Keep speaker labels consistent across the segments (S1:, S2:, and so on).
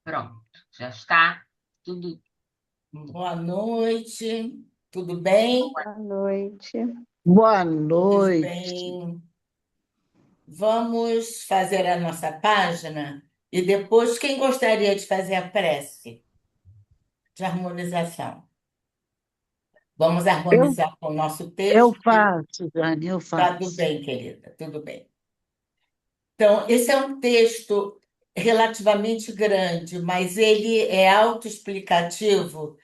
S1: Pronto, já está tudo.
S2: Boa noite, tudo bem?
S3: Boa noite.
S4: Boa
S2: Tudo
S4: noite.
S2: bem. Vamos fazer a nossa página e depois, quem gostaria de fazer a prece de harmonização? Vamos
S4: Eu,
S2: harmonizar com o nosso
S4: eu
S2: texto?
S4: faço, Jane, eu
S2: Tá tudo
S4: faço.
S2: bem, querida, tudo bem. Então, esse é um texto relativamente grande, mas ele é autoexplicativo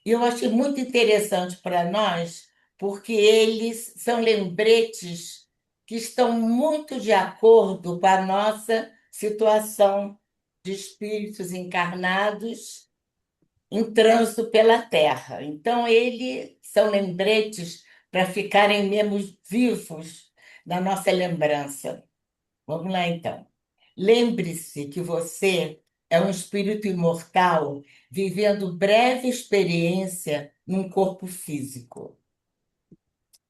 S2: e eu achei muito interessante para nós, porque eles são lembretes que estão muito de acordo com a nossa situação de espíritos encarnados em trânsito pela Terra. Então, eles são lembretes para ficarem mesmo vivos na nossa lembrança. Vamos lá, então. Lembre-se que você é um espírito imortal vivendo breve experiência num corpo físico.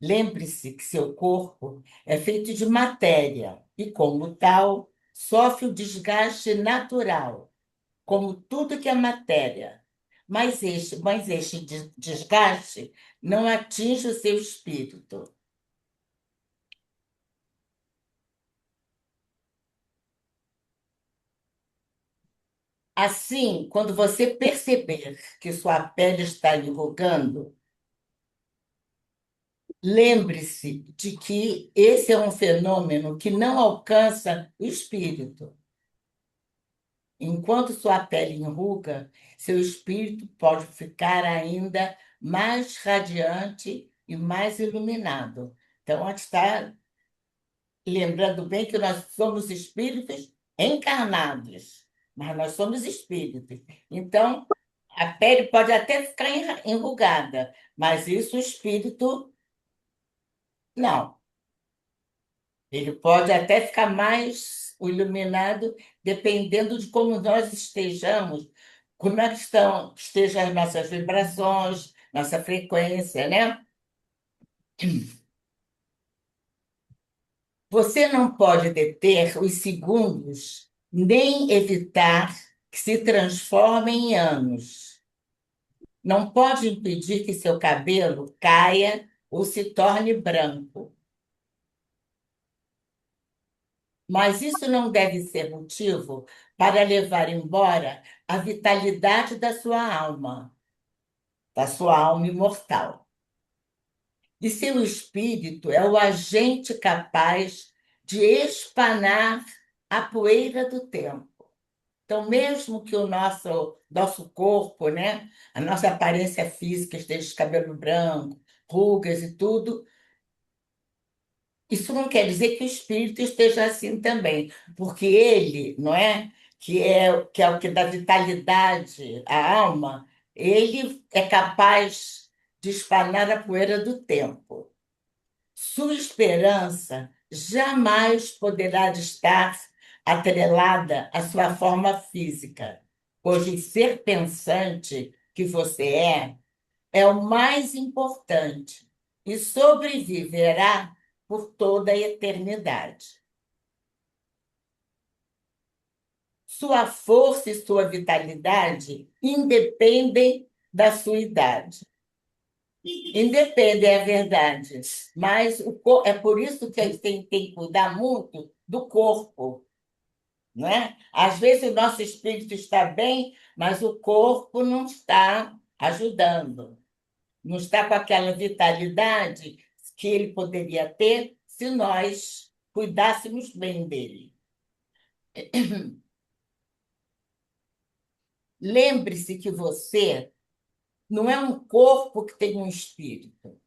S2: Lembre-se que seu corpo é feito de matéria e, como tal, sofre o desgaste natural, como tudo que é matéria. Mas este desgaste não atinge o seu espírito. Assim, quando você perceber que sua pele está enrugando, lembre-se de que esse é um fenômeno que não alcança o espírito. Enquanto sua pele enruga, seu espírito pode ficar ainda mais radiante e mais iluminado. Então, a gente está lembrando bem que nós somos espíritos encarnados, mas nós somos espíritos. Então, a pele pode até ficar enrugada, mas isso o espírito não. Ele pode até ficar mais iluminado, dependendo de como nós estejamos, como é que estejam as nossas vibrações, nossa frequência, né? Você não pode deter os segundos, nem evitar que se transformem em anos. Não pode impedir que seu cabelo caia ou se torne branco. Mas isso não deve ser motivo para levar embora a vitalidade da sua alma imortal. E seu espírito é o agente capaz de espanar a poeira do tempo. Então, mesmo que o nosso corpo, né, a nossa aparência física esteja de cabelo branco, rugas e tudo, isso não quer dizer que o espírito esteja assim também, porque ele, não é? Que é o que dá vitalidade à alma, ele é capaz de espanar a poeira do tempo. Sua esperança jamais poderá estar atrelada à sua forma física, pois o ser pensante que você é o mais importante e sobreviverá por toda a eternidade. Sua força e sua vitalidade independem da sua idade. Independem, é verdade. Mas é por isso que a gente tem que cuidar muito do corpo, não é? Às vezes o nosso espírito está bem, mas o corpo não está ajudando. Não está com aquela vitalidade que ele poderia ter se nós cuidássemos bem dele. Lembre-se que você não é um corpo que tem um espírito.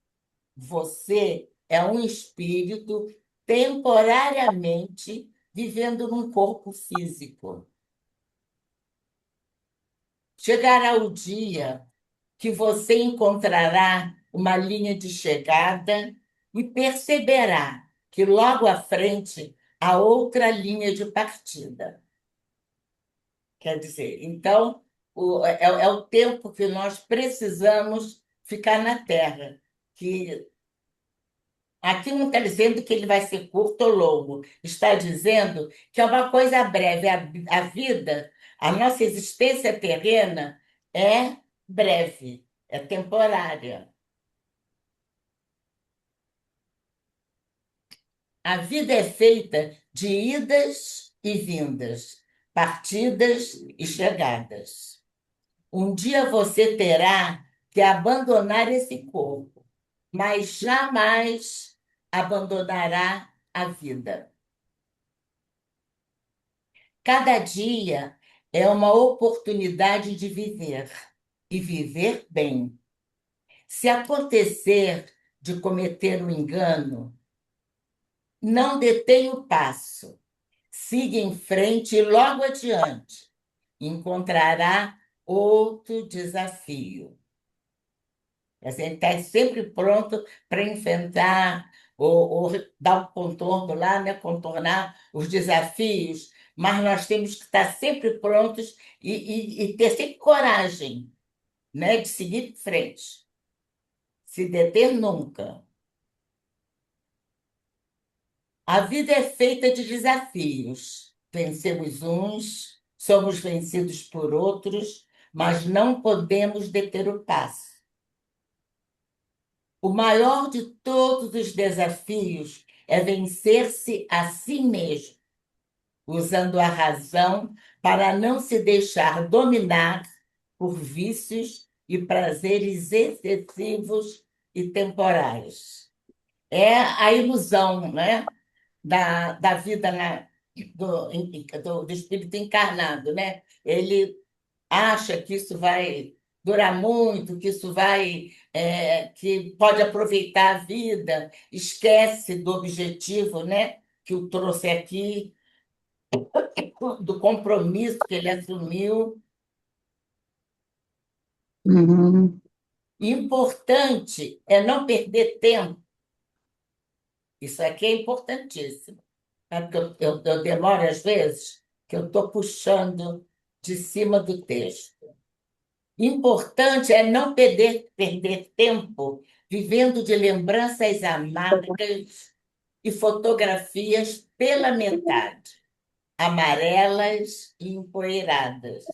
S2: Você é um espírito temporariamente vivendo num corpo físico. Chegará o dia que você encontrará uma linha de chegada e perceberá que logo à frente há outra linha de partida. Quer dizer, então, é o tempo que nós precisamos ficar na Terra. Que aqui não está dizendo que ele vai ser curto ou longo, está dizendo que é uma coisa breve. A vida, A nossa existência terrena é breve, é temporária. A vida é feita de idas e vindas, partidas e chegadas. Um dia você terá que abandonar esse corpo, mas jamais abandonará a vida. Cada dia é uma oportunidade de viver e viver bem. Se acontecer de cometer um engano, não detenha o passo. Siga em frente e logo adiante encontrará outro desafio. A gente está sempre pronto para enfrentar ou dar um contorno lá, né? Contornar os desafios, mas nós temos que estar sempre prontos e ter sempre coragem, né? De seguir em frente, se deter nunca. A vida é feita de desafios. Vencemos uns, somos vencidos por outros, mas não podemos deter o passo. O maior de todos os desafios é vencer-se a si mesmo, usando a razão para não se deixar dominar por vícios e prazeres excessivos e temporais. É a ilusão, né? Da vida do espírito encarnado, né? Ele acha que isso vai durar muito, que isso vai, que pode aproveitar a vida, esquece do objetivo, né? Que o trouxe aqui, do compromisso que ele assumiu.
S4: Uhum.
S2: Importante é não perder tempo. Isso aqui é importantíssimo. Sabe que eu demoro, às vezes, que eu estou puxando de cima do texto. Importante é não perder tempo vivendo de lembranças amargas e fotografias pela metade, amarelas e empoeiradas.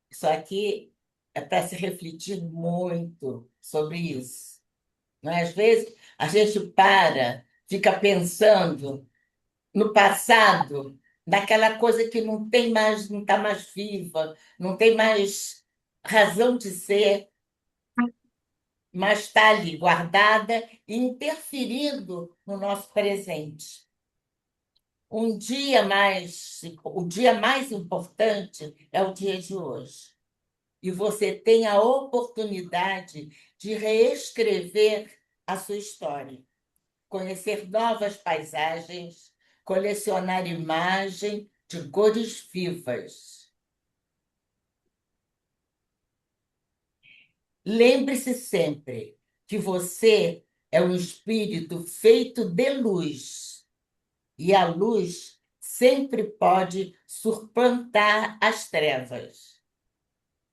S2: Isso aqui é para se refletir muito sobre isso. Não é? Às vezes, a gente fica pensando no passado, daquela coisa que não tem mais, não está mais viva, não tem mais razão de ser, mas está ali guardada e interferindo no nosso presente. O dia mais importante é o dia de hoje. E você tem a oportunidade de reescrever a sua história, conhecer novas paisagens, colecionar imagem de cores vivas. Lembre-se sempre que você é um espírito feito de luz, e a luz sempre pode suplantar as trevas,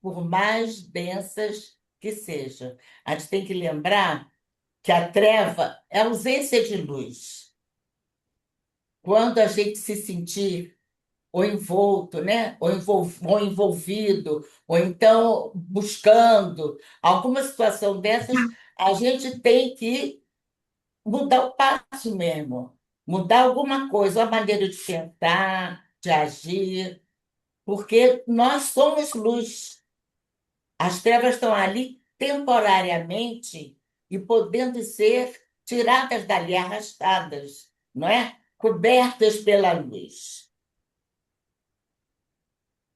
S2: por mais densas que sejam. A gente tem que lembrar que a treva é ausência de luz. Quando a gente se sentir ou envolto, né? Ou envolvido, ou então buscando alguma situação dessas, a gente tem que mudar o passo mesmo, mudar alguma coisa, a maneira de pensar, de agir, porque nós somos luz. As trevas estão ali temporariamente e podendo ser tiradas dali, arrastadas, não é? Cobertas pela luz.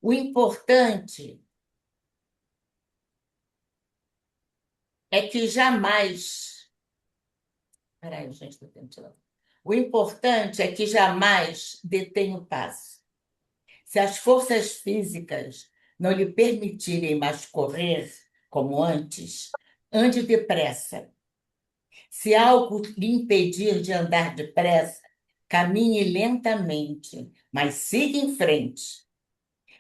S2: O importante é que jamais. Peraí, gente, estou tentando. O importante é que jamais detenha o passo. Se as forças físicas não lhe permitirem mais correr como antes, ande depressa. Se algo lhe impedir de andar depressa, caminhe lentamente, mas siga em frente.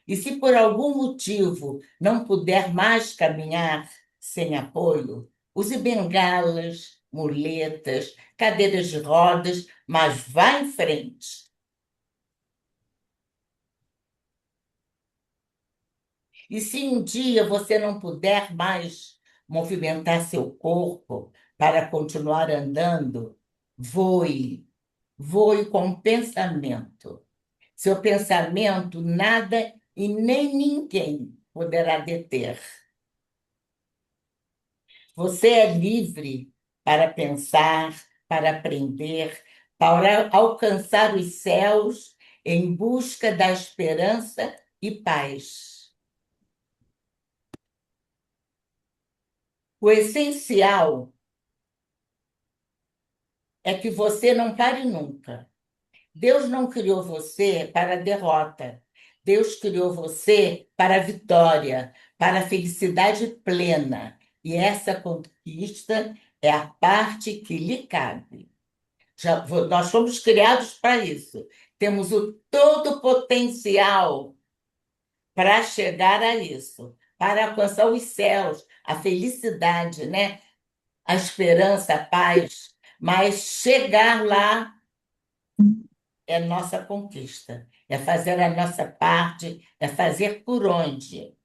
S2: E se por algum motivo não puder mais caminhar sem apoio, use bengalas, muletas, cadeiras de rodas, mas vá em frente. E se um dia você não puder mais movimentar seu corpo para continuar andando, voe, voe com pensamento. Seu pensamento nada e nem ninguém poderá deter. Você é livre para pensar, para aprender, para alcançar os céus em busca da esperança e paz. O essencial é que você não pare nunca. Deus não criou você para a derrota. Deus criou você para a vitória, para a felicidade plena. E essa conquista é a parte que lhe cabe. Nós fomos criados para isso. Temos o todo potencial para chegar a isso, para alcançar os céus, a felicidade, né? A esperança, a paz. Mas chegar lá é nossa conquista, é fazer a nossa parte, é fazer por onde.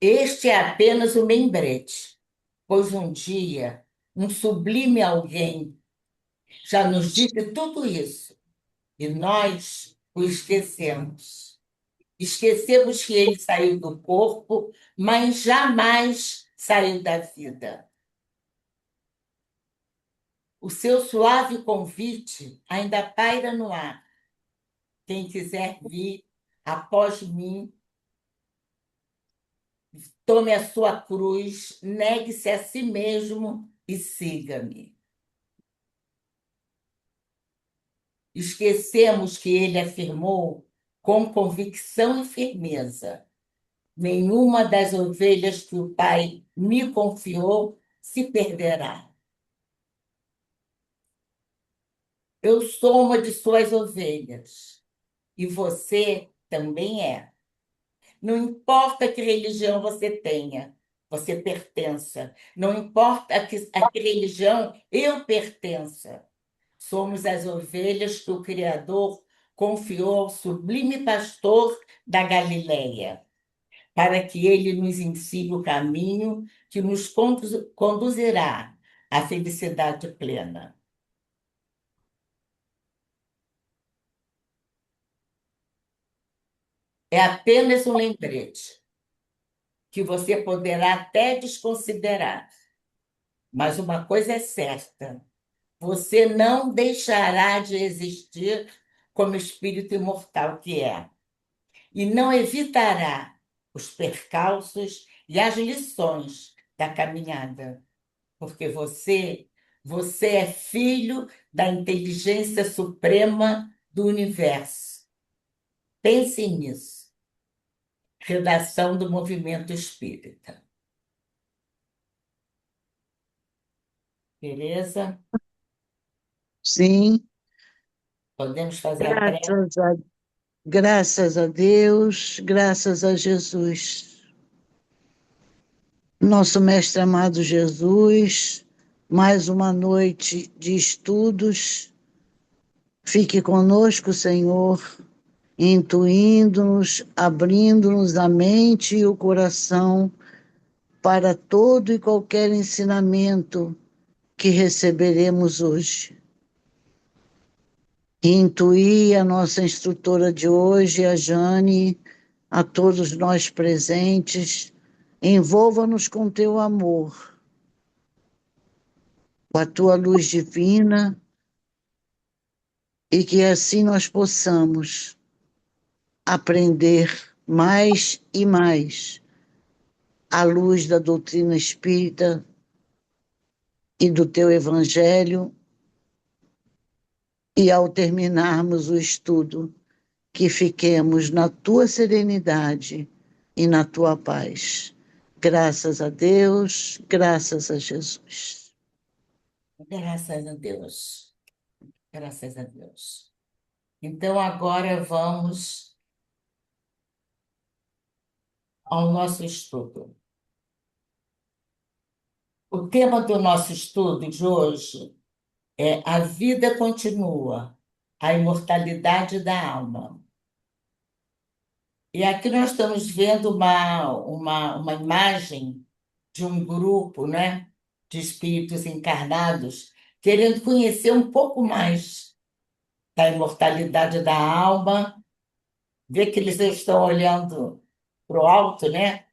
S2: Este é apenas o lembrete, pois um dia um sublime alguém já nos disse tudo isso e nós o esquecemos. Esquecemos que ele saiu do corpo, mas jamais saiu da vida. O seu suave convite ainda paira no ar. Quem quiser vir após mim, tome a sua cruz, negue-se a si mesmo e siga-me. Esquecemos que ele afirmou com convicção e firmeza: nenhuma das ovelhas que o Pai me confiou se perderá. Eu sou uma de suas ovelhas e você também é. Não importa que religião você tenha, você pertença. Não importa a que religião eu pertença. Somos as ovelhas que o Criador confiou ao sublime pastor da Galileia, para que ele nos ensine o caminho que nos conduzirá à felicidade plena. É apenas um lembrete que você poderá até desconsiderar, mas uma coisa é certa: você não deixará de existir como espírito imortal que é, e não evitará os percalços e as lições da caminhada, porque você é filho da inteligência suprema do universo. Pense nisso. Redação do Movimento Espírita. Beleza?
S4: Sim,
S2: Podemos fazer a prece?
S4: graças a, graças a Deus, graças a Jesus. Nosso Mestre amado Jesus, mais uma noite de estudos. Fique conosco, Senhor, intuindo-nos, abrindo-nos a mente e o coração para todo e qualquer ensinamento que receberemos hoje. Intuir a nossa instrutora de hoje, a Jane, a todos nós presentes, envolva-nos com teu amor, com a tua luz divina, e que assim nós possamos aprender mais e mais à luz da doutrina espírita e do teu evangelho, e ao terminarmos o estudo, que fiquemos na tua serenidade e na tua paz. Graças a Deus, graças a Jesus.
S2: Graças a Deus. Graças a Deus. Então, agora vamos ao nosso estudo. O tema do nosso estudo de hoje A vida continua, a imortalidade da alma. E aqui nós estamos vendo uma imagem de um grupo, né, de espíritos encarnados querendo conhecer um pouco mais da imortalidade da alma, ver que eles estão olhando para o alto, né,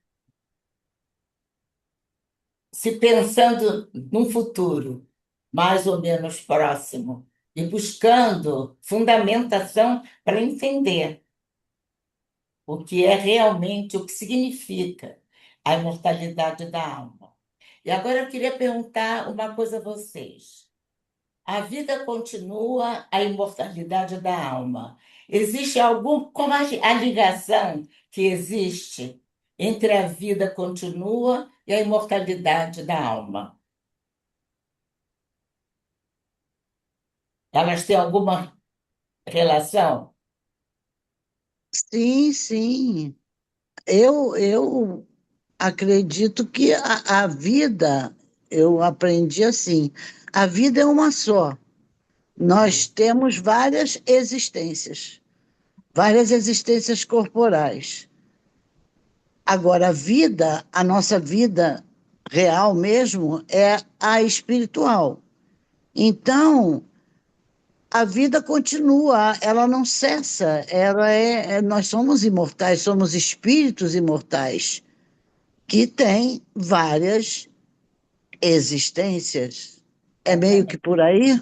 S2: se pensando num futuro mais ou menos próximo e buscando fundamentação para entender o que é realmente, o que significa a imortalidade da alma. E agora eu queria perguntar uma coisa a vocês. A vida continua, a imortalidade da alma. Existe algum, como a ligação que existe entre a vida continua e a imortalidade da alma? Elas têm alguma relação?
S4: Sim, sim. Eu acredito que a vida, eu aprendi assim, a vida é uma só. Nós temos várias existências corporais. Agora, a nossa vida real mesmo é a espiritual. Então, a vida continua, ela não cessa, nós somos imortais, somos espíritos imortais que têm várias existências. É meio que por aí?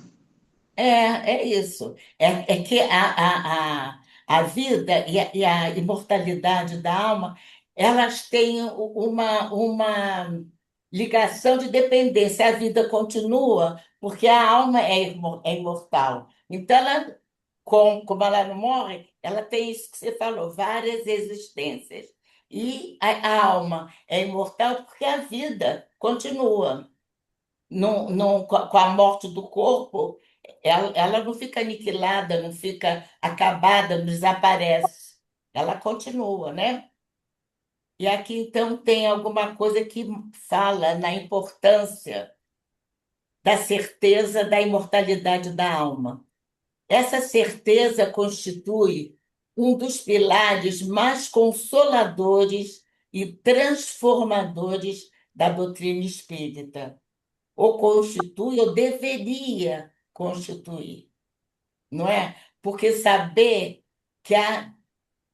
S2: É isso. É que a vida e a imortalidade da alma, elas têm uma ligação de dependência. A vida continua porque a alma é imortal. Então, como ela não morre, ela tem isso que você falou, várias existências. E a alma é imortal porque a vida continua. Com a morte do corpo, ela não fica aniquilada, não fica acabada, não desaparece. Ela continua, né? E aqui, então, tem alguma coisa que fala na importância da certeza da imortalidade da alma. Essa certeza constitui um dos pilares mais consoladores e transformadores da doutrina espírita. Ou constitui, ou deveria constituir, não é? Porque saber que a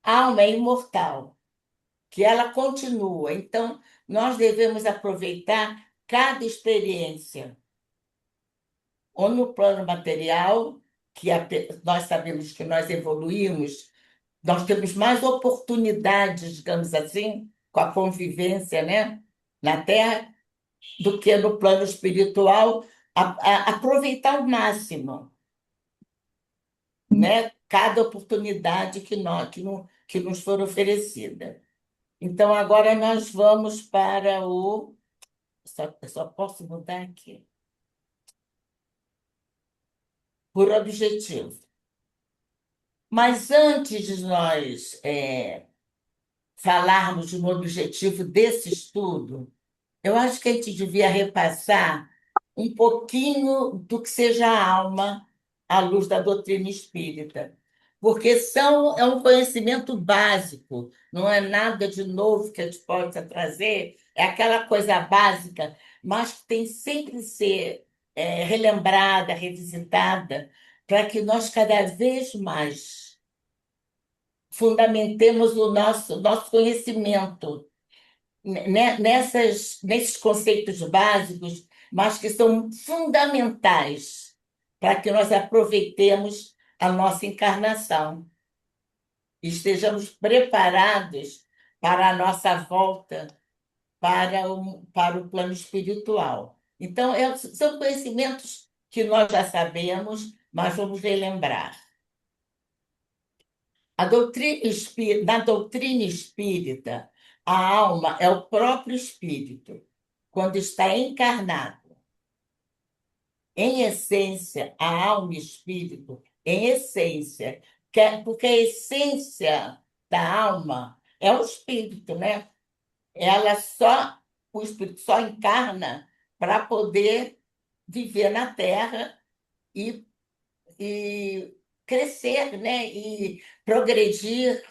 S2: alma é imortal, que ela continua. Então, nós devemos aproveitar cada experiência, ou no plano material, nós sabemos que nós evoluímos, nós temos mais oportunidades, digamos assim, com a convivência, né, na Terra, do que no plano espiritual, aproveitar ao máximo, né, cada oportunidade que nos for oferecida. Então, agora nós vamos para o. Eu só posso mudar aqui. Por objetivo. Mas antes de nós falarmos de um objetivo desse estudo, eu acho que a gente devia repassar um pouquinho do que seja a alma à luz da doutrina espírita, porque é um conhecimento básico, não é nada de novo que a gente possa trazer, é aquela coisa básica, mas que tem sempre que ser relembrada, revisitada, para que nós cada vez mais fundamentemos o nosso conhecimento nesses conceitos básicos, mas que são fundamentais para que nós aproveitemos a nossa encarnação e estejamos preparados para a nossa volta para o plano espiritual. Então, são conhecimentos que nós já sabemos, mas vamos relembrar. Na doutrina espírita, a alma é o próprio espírito, quando está encarnado. Em essência, a alma e espírito, em essência, porque a essência da alma é o espírito, né? O espírito só encarna para poder viver na Terra e, e crescer, né? E progredir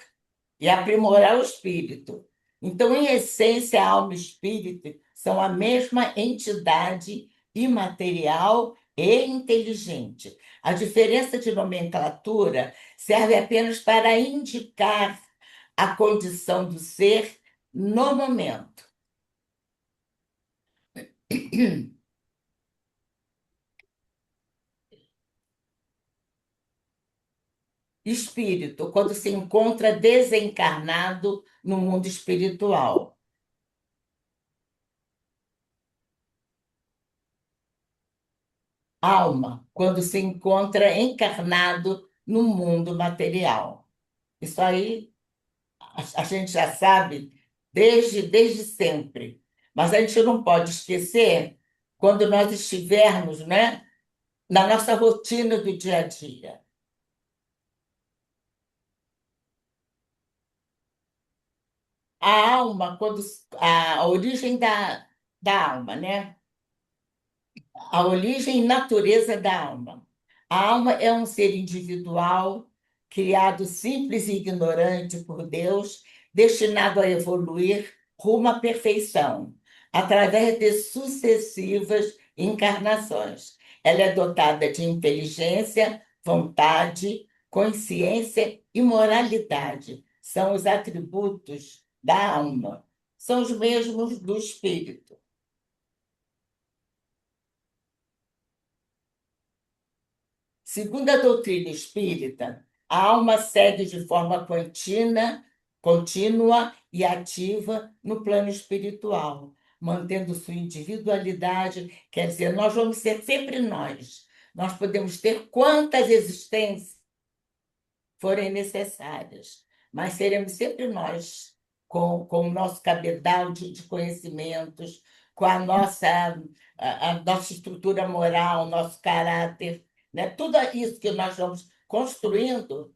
S2: e aprimorar o espírito. Então, em essência, a alma e o espírito são a mesma entidade imaterial e inteligente. A diferença de nomenclatura serve apenas para indicar a condição do ser no momento. Espírito, quando se encontra desencarnado no mundo espiritual. Alma, quando se encontra encarnado no mundo material. Isso aí a gente já sabe desde sempre. Mas a gente não pode esquecer quando nós estivermos, né, na nossa rotina do dia a dia. A alma, quando a origem da alma, né? A origem e natureza da alma. A alma é um ser individual, criado simples e ignorante por Deus, destinado a evoluir rumo à perfeição, através de sucessivas encarnações. Ela é dotada de inteligência, vontade, consciência e moralidade. São os atributos da alma. São os mesmos do espírito. Segundo a doutrina espírita, a alma segue de forma contínua e ativa no plano espiritual, mantendo sua individualidade, quer dizer, nós vamos ser sempre nós. Nós podemos ter quantas existências forem necessárias, mas seremos sempre nós, com o nosso cabedal de conhecimentos, com a nossa estrutura moral, nosso caráter, né? Tudo isso que nós vamos construindo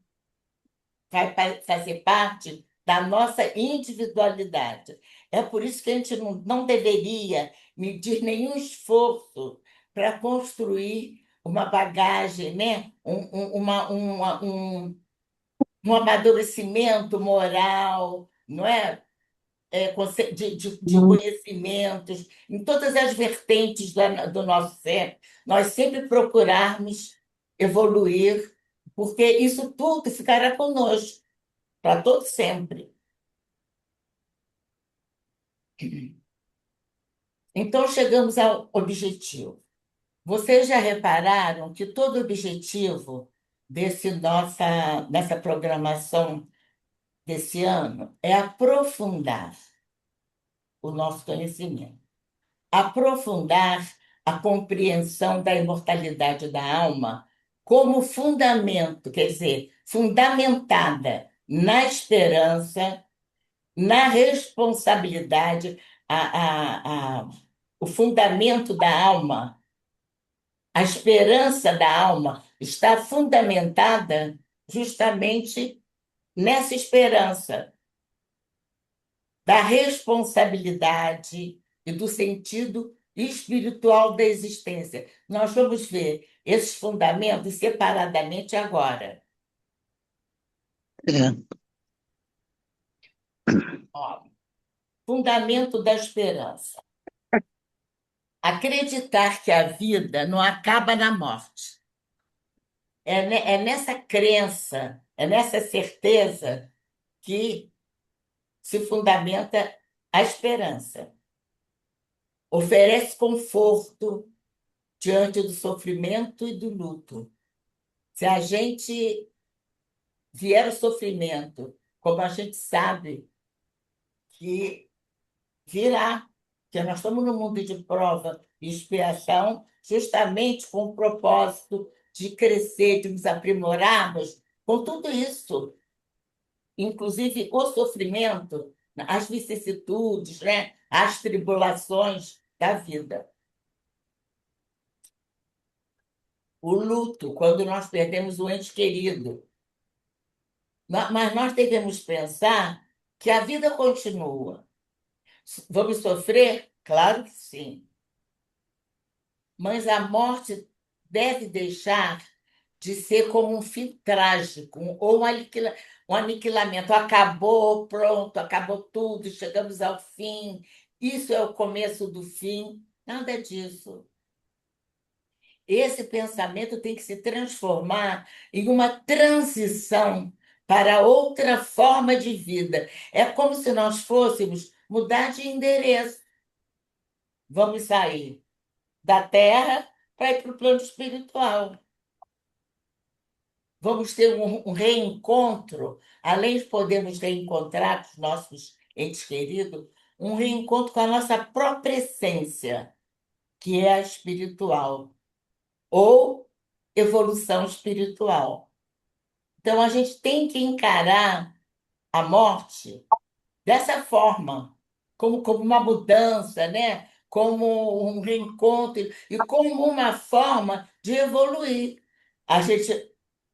S2: vai fazer parte da nossa individualidade. É por isso que a gente não deveria medir nenhum esforço para construir uma bagagem, né? Um amadurecimento moral, não é? De conhecimentos, em todas as vertentes do nosso ser, nós sempre procurarmos evoluir, porque isso tudo ficará conosco para todo sempre. Então, chegamos ao objetivo. Vocês já repararam que todo objetivo dessa programação desse ano é aprofundar o nosso conhecimento, aprofundar a compreensão da imortalidade da alma como fundamento, quer dizer, fundamentada na esperança, na responsabilidade, o fundamento da alma, a esperança da alma está fundamentada justamente nessa esperança da responsabilidade e do sentido espiritual da existência. Nós vamos ver esses fundamentos separadamente agora.
S4: É.
S2: Ó, fundamento da esperança. Acreditar que a vida não acaba na morte. É nessa crença, é nessa certeza que se fundamenta a esperança. Oferece conforto diante do sofrimento e do luto. Se a gente vier o sofrimento, como a gente sabe que virá, que nós estamos no mundo de prova e expiação, justamente com o propósito de crescer, de nos aprimorarmos, com tudo isso, inclusive o sofrimento, as vicissitudes, né? As tribulações da vida. O luto, quando nós perdemos o ente querido. Mas nós devemos pensar que a vida continua. Vamos sofrer? Claro que sim. Mas a morte deve deixar de ser como um fim trágico, ou um aniquilamento. Acabou, pronto, acabou tudo, chegamos ao fim. Isso é o começo do fim. Nada disso. Esse pensamento tem que se transformar em uma transição para outra forma de vida. É como se nós fôssemos mudar de endereço. Vamos sair da Terra para ir para o plano espiritual. Vamos ter um reencontro, além de podermos reencontrar com os nossos entes queridos, um reencontro com a nossa própria essência, que é a espiritual, ou evolução espiritual. Então, a gente tem que encarar a morte dessa forma, como uma mudança, né? Como um reencontro e como uma forma de evoluir. A gente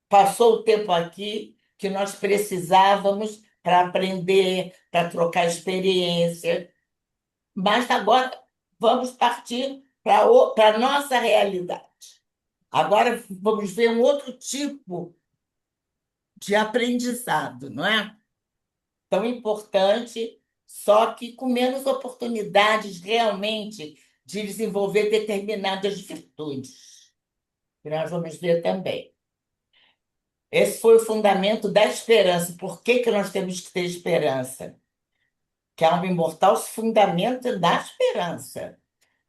S2: passou o tempo aqui que nós precisávamos para aprender, para trocar experiência, mas agora vamos partir para a nossa realidade. Agora vamos ver um outro tipo de aprendizado, não é? Tão importante, só que com menos oportunidades realmente de desenvolver determinadas virtudes, que nós vamos ver também. Esse foi o fundamento da esperança. Por que que nós temos que ter esperança? Que a alma imortal se fundamenta na esperança,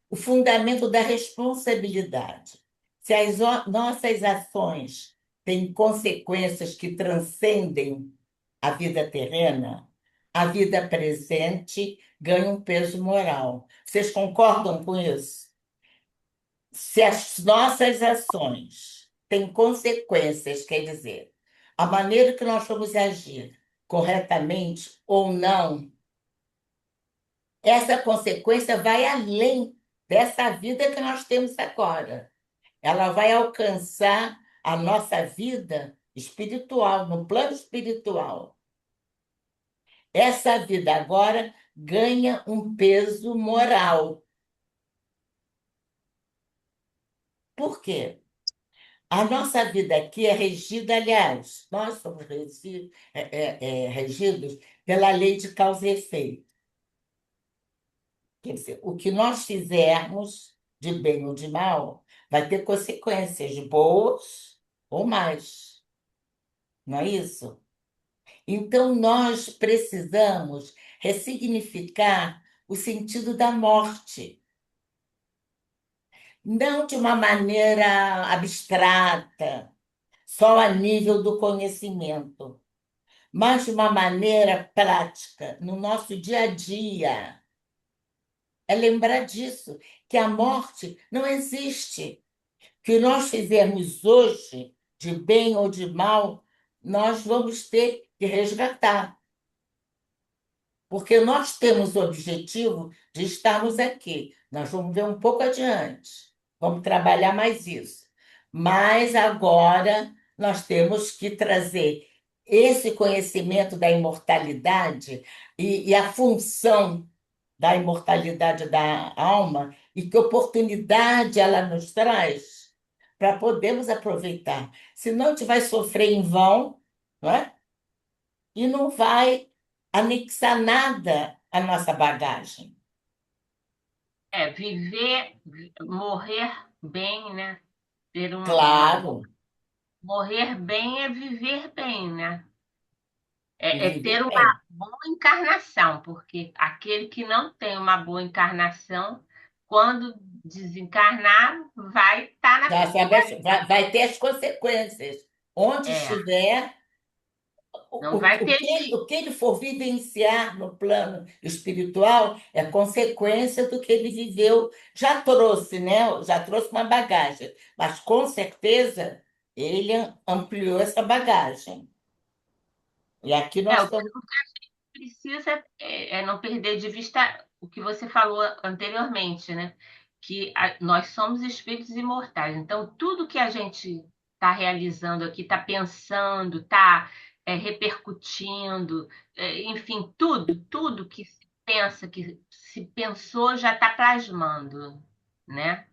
S2: o fundamento da responsabilidade. Se as nossas ações têm consequências que transcendem a vida terrena, a vida presente ganha um peso moral. Vocês concordam com isso? Se as nossas ações têm consequências, quer dizer, a maneira que nós vamos agir corretamente ou não, essa consequência vai além dessa vida que nós temos agora. Ela vai alcançar a nossa vida espiritual, no plano espiritual. Essa vida agora ganha um peso moral. Por quê? A nossa vida aqui é regida, aliás, nós somos regidos pela lei de causa e efeito. Quer dizer, o que nós fizermos, de bem ou de mal, vai ter consequências boas ou mais. Não é isso? Então, nós precisamos ressignificar o sentido da morte, não de uma maneira abstrata, só a nível do conhecimento, mas de uma maneira prática, no nosso dia a dia. É lembrar disso, que a morte não existe. O que nós fizermos hoje, de bem ou de mal, nós vamos ter que resgatar. Porque nós temos o objetivo de estarmos aqui. Nós vamos ver um pouco adiante. Vamos trabalhar mais isso. Mas agora nós temos que trazer esse conhecimento da imortalidade e a função da imortalidade da alma e que oportunidade ela nos traz para podermos aproveitar. Senão a gente vai sofrer em vão, não é? E não vai anexar nada à nossa bagagem.
S1: Morrer bem, né? Ter uma boa.
S2: Claro,
S1: Morrer bem é viver bem, né?
S2: e
S1: É ter
S2: viver
S1: uma
S2: bem.
S1: boa encarnação, porque aquele que não tem uma boa encarnação, quando desencarnar, vai estar na
S2: Já sabe,
S1: purgatório.
S2: vai ter as consequências. Onde
S1: É,
S2: estiver,
S1: não vai ter
S2: o que ele for vivenciar no plano espiritual é consequência do que ele viveu. Já trouxe, né? Já trouxe uma bagagem, mas com certeza ele ampliou essa bagagem. E aqui nós
S1: o que
S2: estamos.
S1: precisa não perder de vista o que você falou anteriormente, né? Que nós somos espíritos imortais. Então, tudo que a gente está realizando aqui, está pensando, está repercutindo, enfim, tudo que se pensa, que se pensou, já está plasmando, né?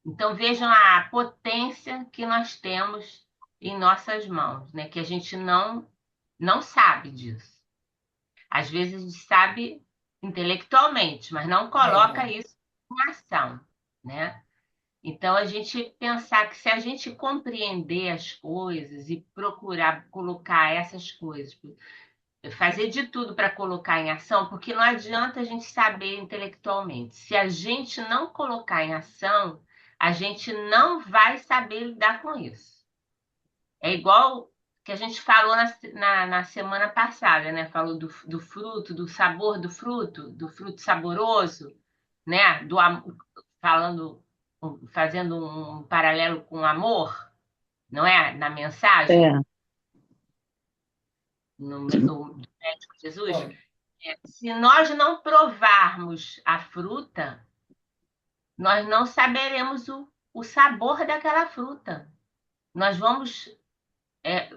S1: Então vejam a potência que nós temos em nossas mãos, né? Que a gente não sabe disso. Às vezes a gente sabe intelectualmente, mas não coloca
S2: É.
S1: isso em ação, né? Então a gente pensar que se a gente compreender as coisas e procurar colocar essas coisas, fazer de tudo para colocar em ação, porque não adianta a gente saber intelectualmente. Se a gente não colocar em ação, a gente não vai saber lidar com isso. É igual que a gente falou na semana passada, né? Falou do fruto, do sabor do fruto saboroso, né? Falando, fazendo um paralelo com o amor, não é? Na mensagem,
S4: É,
S1: do médico Jesus.
S2: Bom,
S1: Se nós não provarmos a fruta, nós não saberemos o sabor daquela fruta. Nós vamos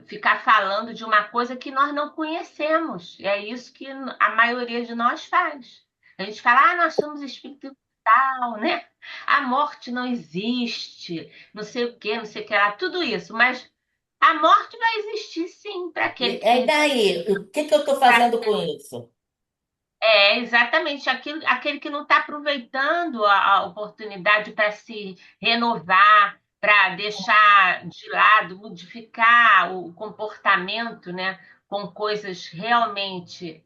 S1: ficar falando de uma coisa que nós não conhecemos. E é isso que a maioria de nós faz. A gente fala, nós somos espírito tal, né? A morte não existe, não sei o quê, não sei o que lá, tudo isso. Mas a morte vai existir sim para aquele que
S2: e
S1: tem.
S2: daí? O que que eu estou fazendo com isso?
S1: É exatamente aquele que não está aproveitando a oportunidade para se renovar, para deixar de lado, modificar o comportamento, né, com coisas realmente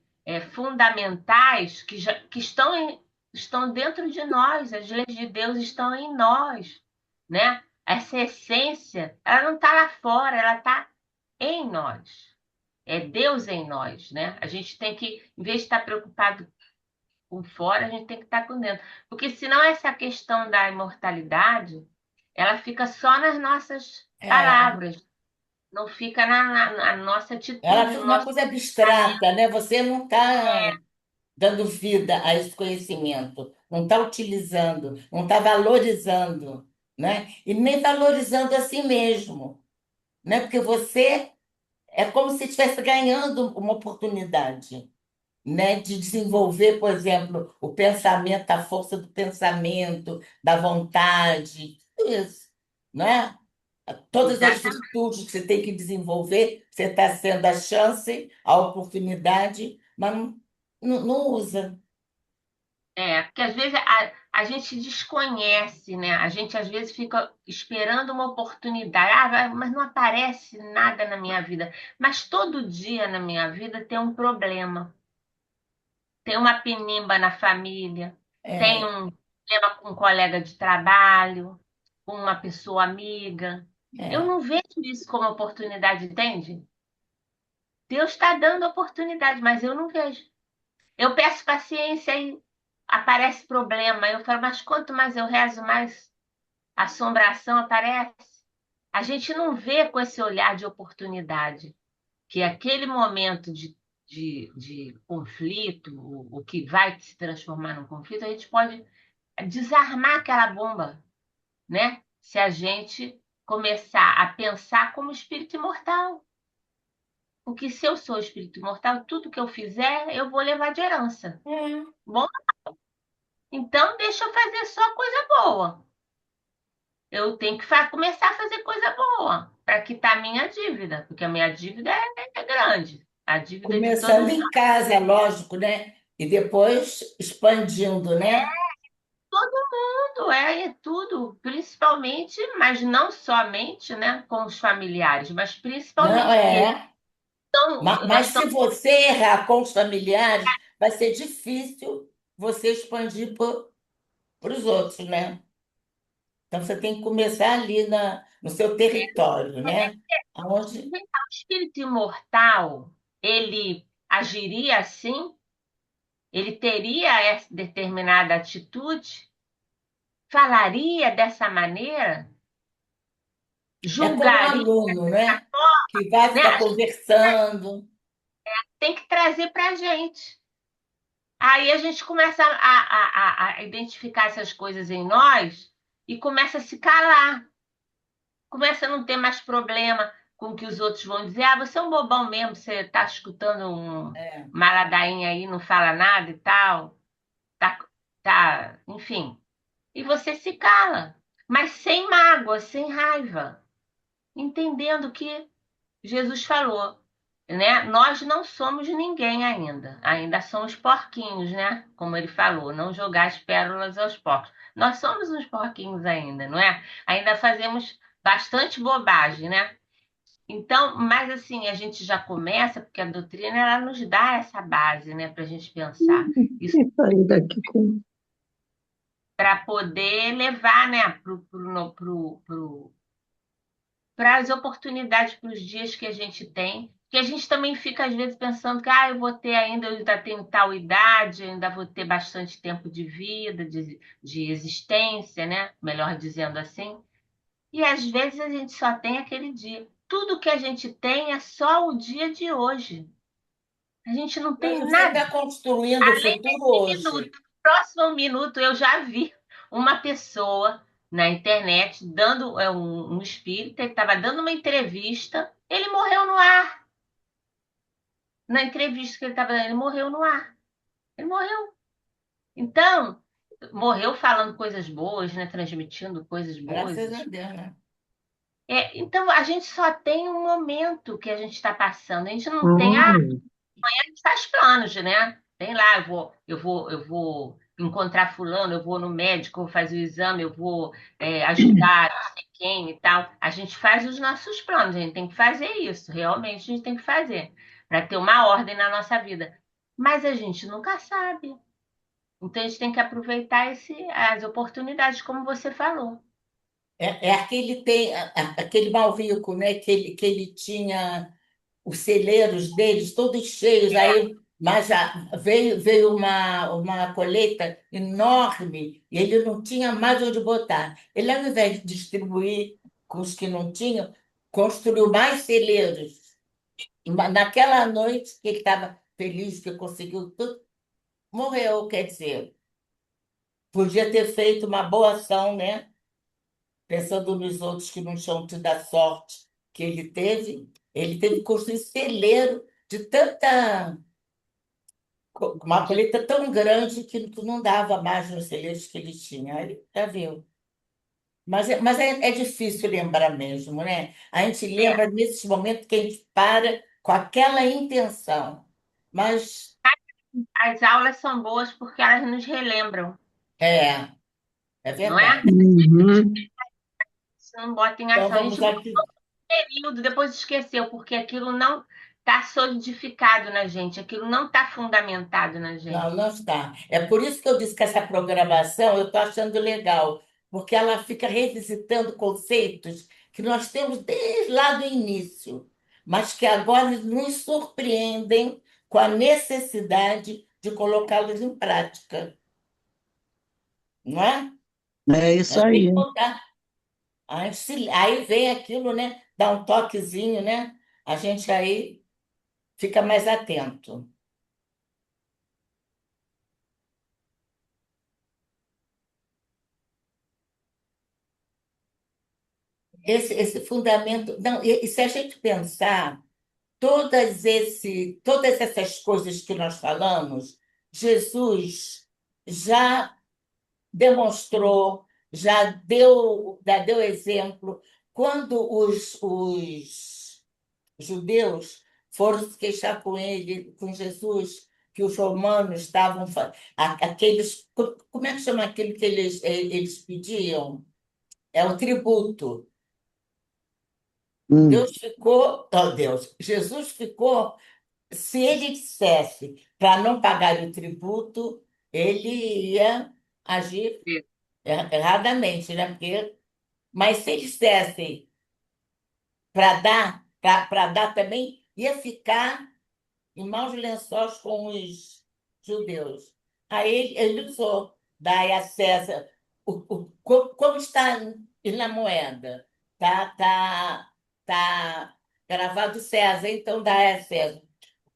S1: fundamentais que estão dentro de nós, as leis de Deus estão em nós, né? Essa essência, ela não está lá fora, ela está em nós. É Deus em nós, né? A gente tem que, em vez de estar preocupado com fora, a gente tem que estar com dentro. Porque senão essa questão da imortalidade, ela fica só nas nossas
S2: É,
S1: palavras, não fica na nossa
S2: ela
S1: atitude,
S2: fica
S1: no
S2: uma
S1: nosso
S2: coisa abstrata, né? Você não está dando vida a esse conhecimento, não está utilizando, não está valorizando, né? E nem valorizando a si mesmo, né? Porque você é como se estivesse ganhando uma oportunidade, né, de desenvolver, por exemplo, o pensamento, a força do pensamento, da vontade, tudo isso, né? Todas as
S1: exatamente.
S2: virtudes que você tem que desenvolver, você está tendo a chance, a oportunidade, mas não usa.
S1: Porque às vezes a gente desconhece, né? A gente às vezes fica esperando uma oportunidade. Mas não aparece nada na minha vida. Mas todo dia na minha vida tem um problema. Tem uma penimba na família, tem
S2: É,
S1: um problema com um colega de trabalho, com uma pessoa amiga. Eu
S2: é.
S1: não vejo isso como oportunidade, entende? Deus está dando oportunidade, mas eu não vejo. Eu peço paciência e aparece problema. Eu falo, mas quanto mais eu rezo, mais assombração aparece. A gente não vê com esse olhar de oportunidade que aquele momento de conflito, o que vai se transformar num conflito, a gente pode desarmar aquela bomba, né? Se a gente começar a pensar como espírito imortal. Porque se eu sou espírito imortal, tudo que eu fizer, eu vou levar de herança.
S2: É.
S1: Bom, então deixa eu fazer só coisa boa. Eu tenho que começar a fazer coisa boa para quitar a minha dívida, porque a minha dívida é grande. A dívida de
S2: Começando
S1: todos
S2: em
S1: nós.
S2: casa, lógico, né? E depois expandindo, né?
S1: Todo mundo, é tudo, principalmente, mas não somente, né, com os familiares, mas
S2: Não,
S1: principalmente porque
S2: é.
S1: nós
S2: Mas se
S1: estamos.
S2: você errar com os familiares, vai ser difícil você expandir para os outros, né? Então você tem que começar ali no seu território, né? Aonde,
S1: O espírito imortal, ele agiria assim? Ele teria essa determinada atitude? Falaria dessa maneira?
S2: é como um
S1: Julgaria,
S2: aluno, né? Que vai
S1: né?
S2: ficar
S1: A gente
S2: conversando.
S1: tem que trazer para a gente. Aí a gente começa a identificar essas coisas em nós e começa a se calar, começa a não ter mais problema com o que os outros vão dizer. Você é um bobão mesmo, você está escutando
S2: É,
S1: uma ladainha aí, não fala nada e tal, tá, enfim. E você se cala. mas sem mágoa, sem raiva, entendendo o que Jesus falou, né? Nós não somos ninguém ainda, ainda somos porquinhos, né? Como ele falou, não jogar as pérolas aos porcos. Nós somos uns porquinhos ainda, não é? Ainda fazemos bastante bobagem, né? Então, mas assim, a gente já começa, porque a doutrina ela nos dá essa base, né, para a gente pensar. Isso
S4: E sair daqui com.
S1: para poder levar, né, para as oportunidades, para os dias que a gente tem. Que a gente também fica, às vezes, pensando que eu vou ter ainda, eu ainda tenho tal idade, ainda vou ter bastante tempo de vida, de existência, né? Melhor dizendo assim. E às vezes a gente só tem aquele dia. Tudo que a gente tem é só o dia de hoje. A gente não tem
S2: Você
S1: nada.
S2: está construindo o
S1: Além
S2: futuro
S1: desse minuto,
S2: hoje.
S1: próximo minuto, eu já vi uma pessoa na internet dando um espírita, ele estava dando uma entrevista, ele morreu no ar. Na entrevista que ele estava dando, ele morreu no ar. Ele morreu. Então, morreu falando coisas boas, né? Transmitindo coisas boas.
S2: Graças a Deus, né?
S1: Então, a gente só tem um momento que a gente está passando. A gente não tem,
S4: Ai,
S1: a gente faz planos, né? Tem lá, eu vou encontrar fulano, eu vou no médico, eu vou fazer o exame, eu vou ajudar não sei quem e tal. A gente faz os nossos planos, a gente tem que fazer isso, realmente a gente tem que fazer, para ter uma ordem na nossa vida. Mas a gente nunca sabe. Então a gente tem que aproveitar as oportunidades, como você falou.
S2: É aquele, aquele mal rico, né? Que ele tinha os celeiros deles todos cheios, aí mas já veio uma colheita enorme e ele não tinha mais onde botar. Ele, ao invés de distribuir com os que não tinham, construiu mais celeiros. Naquela noite que ele estava feliz, que conseguiu tudo, morreu, quer dizer, podia ter feito uma boa ação, né? Pensando nos outros que não tinham tido a sorte que ele teve que construir celeiro de tanta uma colheita tão grande que não dava mais nos celeiros que ele tinha. Aí, já viu. Mas é difícil lembrar mesmo, né? A gente
S1: É,
S2: lembra nesses momentos que a gente para com aquela intenção. Mas
S1: as aulas são boas porque elas nos relembram,
S2: é, é
S1: não é?
S2: verdade.
S4: uhum.
S1: Se não bota em
S2: Então
S1: ação. A
S2: vamos
S1: gente bota
S2: aqui.
S1: um período, depois esqueceu, porque aquilo não está solidificado na gente, aquilo não está fundamentado na
S2: Não,
S1: gente.
S2: não está. É por isso que eu disse que essa programação eu estou achando legal, porque ela fica revisitando conceitos que nós temos desde lá do início, mas que agora nos surpreendem com a necessidade de colocá-los em prática, não é?
S4: É
S2: A
S4: isso
S2: gente tem
S4: aí.
S2: que botar. Aí vem aquilo, né? Dá um toquezinho, né? A gente aí fica mais atento. Esse fundamento. Não, e se a gente pensar. Todas essas coisas que nós falamos, Jesus já demonstrou, já deu exemplo. Quando os judeus foram se queixar com ele, com Jesus, que os romanos estavam. Aqueles. Como é que chama aquilo que eles pediam? É o tributo.
S4: Hum.
S2: Deus ficou. Oh, Deus, Jesus ficou. Se ele dissesse para não pagar o tributo, ele ia agir erradamente, né? Mas se ele dissesse para dar também, ia ficar em maus lençóis com os judeus. Aí ele usou, dai a César, como está na moeda? Tá gravado César, então dai a César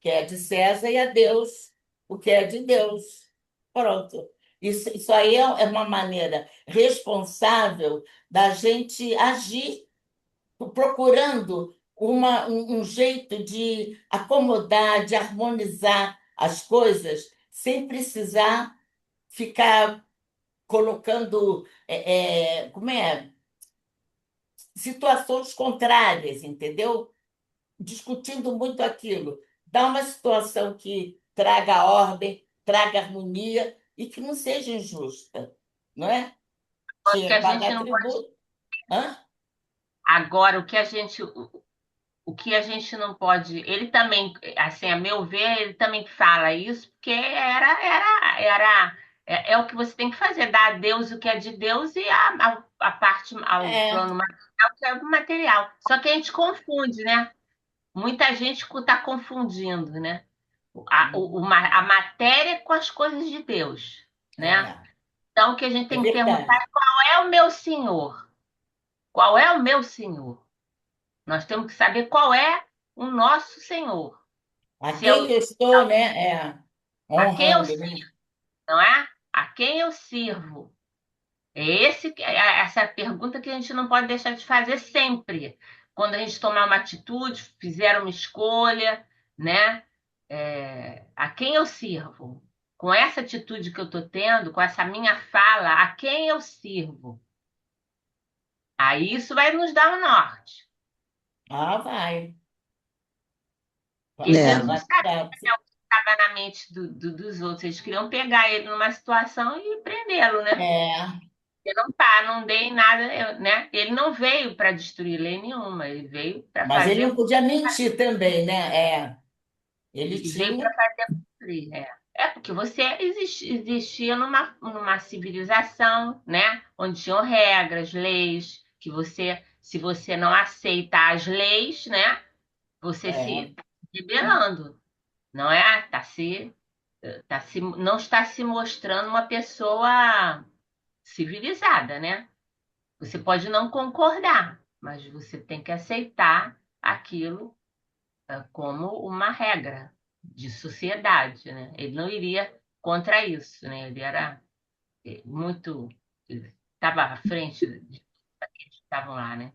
S2: que é de César e a Deus o que é de Deus. Pronto. Isso aí é uma maneira responsável da gente agir, procurando um jeito de acomodar, de harmonizar as coisas, sem precisar ficar. colocando, como é, situações contrárias, entendeu? Discutindo muito aquilo. Dá uma situação que traga ordem, traga harmonia e que não seja injusta, não é?
S1: O que
S2: Tinha que
S1: a gente
S2: pagar
S1: não pode.
S2: tributo. Hã?
S1: Agora, o que a gente não pode. Ele também, assim, a meu ver, ele também fala isso, porque é o que você tem que fazer, dar a Deus o que é de Deus e a parte, ao
S2: É,
S1: plano material, que é do material. Só que a gente confunde, né? Muita gente está confundindo, né? A matéria com as coisas de Deus, né?
S2: é,
S1: Então, o que a gente
S2: é
S1: tem que perguntar
S2: verdade.
S1: é qual é o meu Senhor? Qual é o meu Senhor? Nós temos que saber qual é o nosso Senhor.
S2: A
S1: Se é
S2: quem que eu estou, né?
S1: a quem eu
S2: Honrando,
S1: sirvo,
S2: né?
S1: não é? A quem eu sirvo? Essa é a pergunta que a gente não pode deixar de fazer sempre. Quando a gente tomar uma atitude, fizer uma escolha, né? A quem eu sirvo? Com essa atitude que eu estou tendo, com essa minha fala, a quem eu sirvo? Aí isso vai nos dar um norte.
S2: Ah, vai.
S1: Porque
S4: É,
S1: Jesus
S2: Vai
S1: sabia
S2: dar.
S1: o que estava na mente dos outros. Eles queriam pegar ele numa situação e prendê-lo, né?
S2: É,
S1: Porque não tá, não dei nada, né? Ele não veio para destruir lei nenhuma, ele veio para
S2: mas ele não
S1: fazer,
S2: podia mentir também, né? Ele
S1: e veio
S2: tinha.
S1: para fazer cumprir. Porque você existia numa civilização, né? Onde tinham regras, leis, que você, se você não aceita as leis, né? Você se
S2: É,
S1: tá se rebelando, não é? Não está se mostrando uma pessoa civilizada, né? Você pode não concordar, mas você tem que aceitar aquilo como uma regra de sociedade, né? Ele não iria contra isso, né? Ele era muito, ele estava à frente de que estavam lá, né?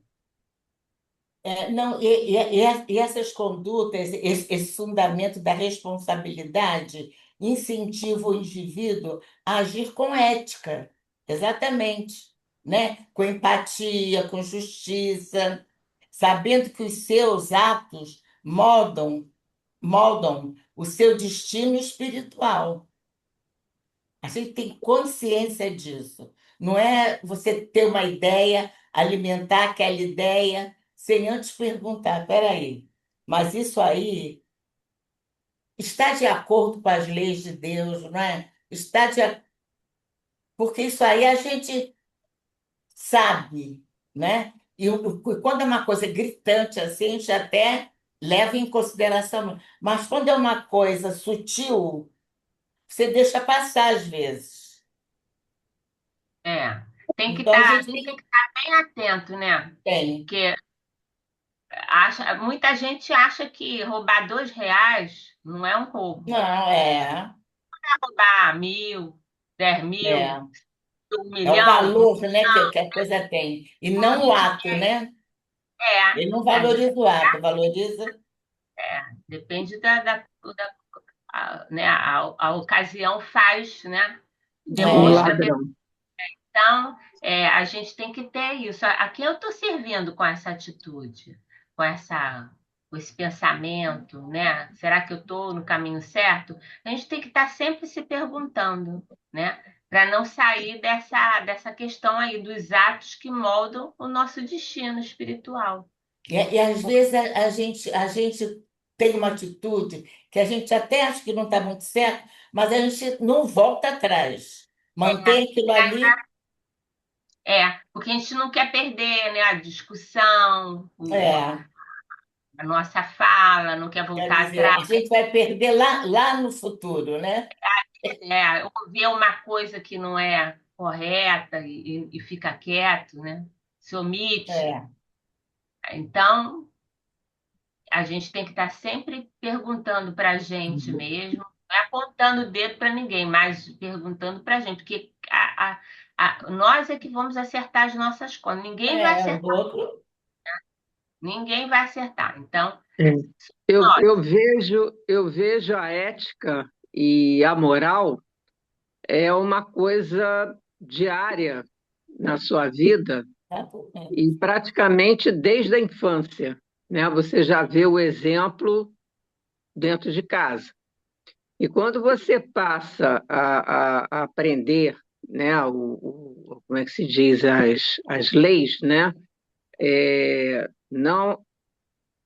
S2: não, e essas condutas, esse fundamento da responsabilidade, incentiva o indivíduo a agir com ética, exatamente, né? Com empatia, com justiça, sabendo que os seus atos moldam o seu destino espiritual. A gente tem consciência disso. Não é você ter uma ideia, alimentar aquela ideia, sem antes perguntar: peraí, mas isso aí está de acordo com as leis de Deus, não é? Porque isso aí a gente sabe, né? Quando é uma coisa gritante assim, a gente até leva em consideração. Mas quando é uma coisa sutil, você deixa passar às vezes.
S1: É,
S2: Então a
S1: a
S2: gente
S1: gente tem que estar bem atento, né?
S2: tem.
S1: Porque muita gente acha que roubar R$ 2 não é um roubo.
S2: Não,
S1: Roubar 1.000, 10.000,
S2: é.
S1: 1 milhão,
S2: Valor, né, que a coisa tem. E não o ato, né? Ele não
S1: é,
S2: valoriza o ato, valoriza.
S1: depende né, a ocasião faz, né?
S4: o
S2: É,
S1: Demonstra.
S4: ladrão.
S1: Então, a gente tem que ter isso. A quem eu estou servindo com essa atitude, com com esse pensamento, né? Será que eu estou no caminho certo? A gente tem que estar sempre se perguntando, né? Para não sair dessa questão aí dos atos que moldam o nosso destino espiritual.
S2: e às vezes a gente tem uma atitude que a gente até acha que não está muito certo, mas a gente não volta atrás. Mantém aquilo ali.
S1: Porque a gente não quer perder, né, a discussão,
S2: É,
S1: a nossa fala, não quer
S2: quer
S1: voltar
S2: dizer,
S1: atrás.
S2: a gente vai perder lá no futuro, né?
S1: Ou ver uma coisa que não é correta e fica quieto, né? Se omite.
S2: É.
S1: Então, a gente tem que estar sempre perguntando para a gente mesmo, não é apontando o dedo para ninguém, mas perguntando para a gente, porque nós é que vamos acertar as nossas contas.
S2: O outro.
S1: Ninguém vai acertar. Então,
S3: É.
S1: nós,
S3: Eu vejo a ética e a moral é uma coisa diária na sua vida
S2: Tá bom, né?
S3: e praticamente desde a infância, né? Você já vê o exemplo dentro de casa. E quando você passa a aprender, né, como é que se diz, as leis, né, não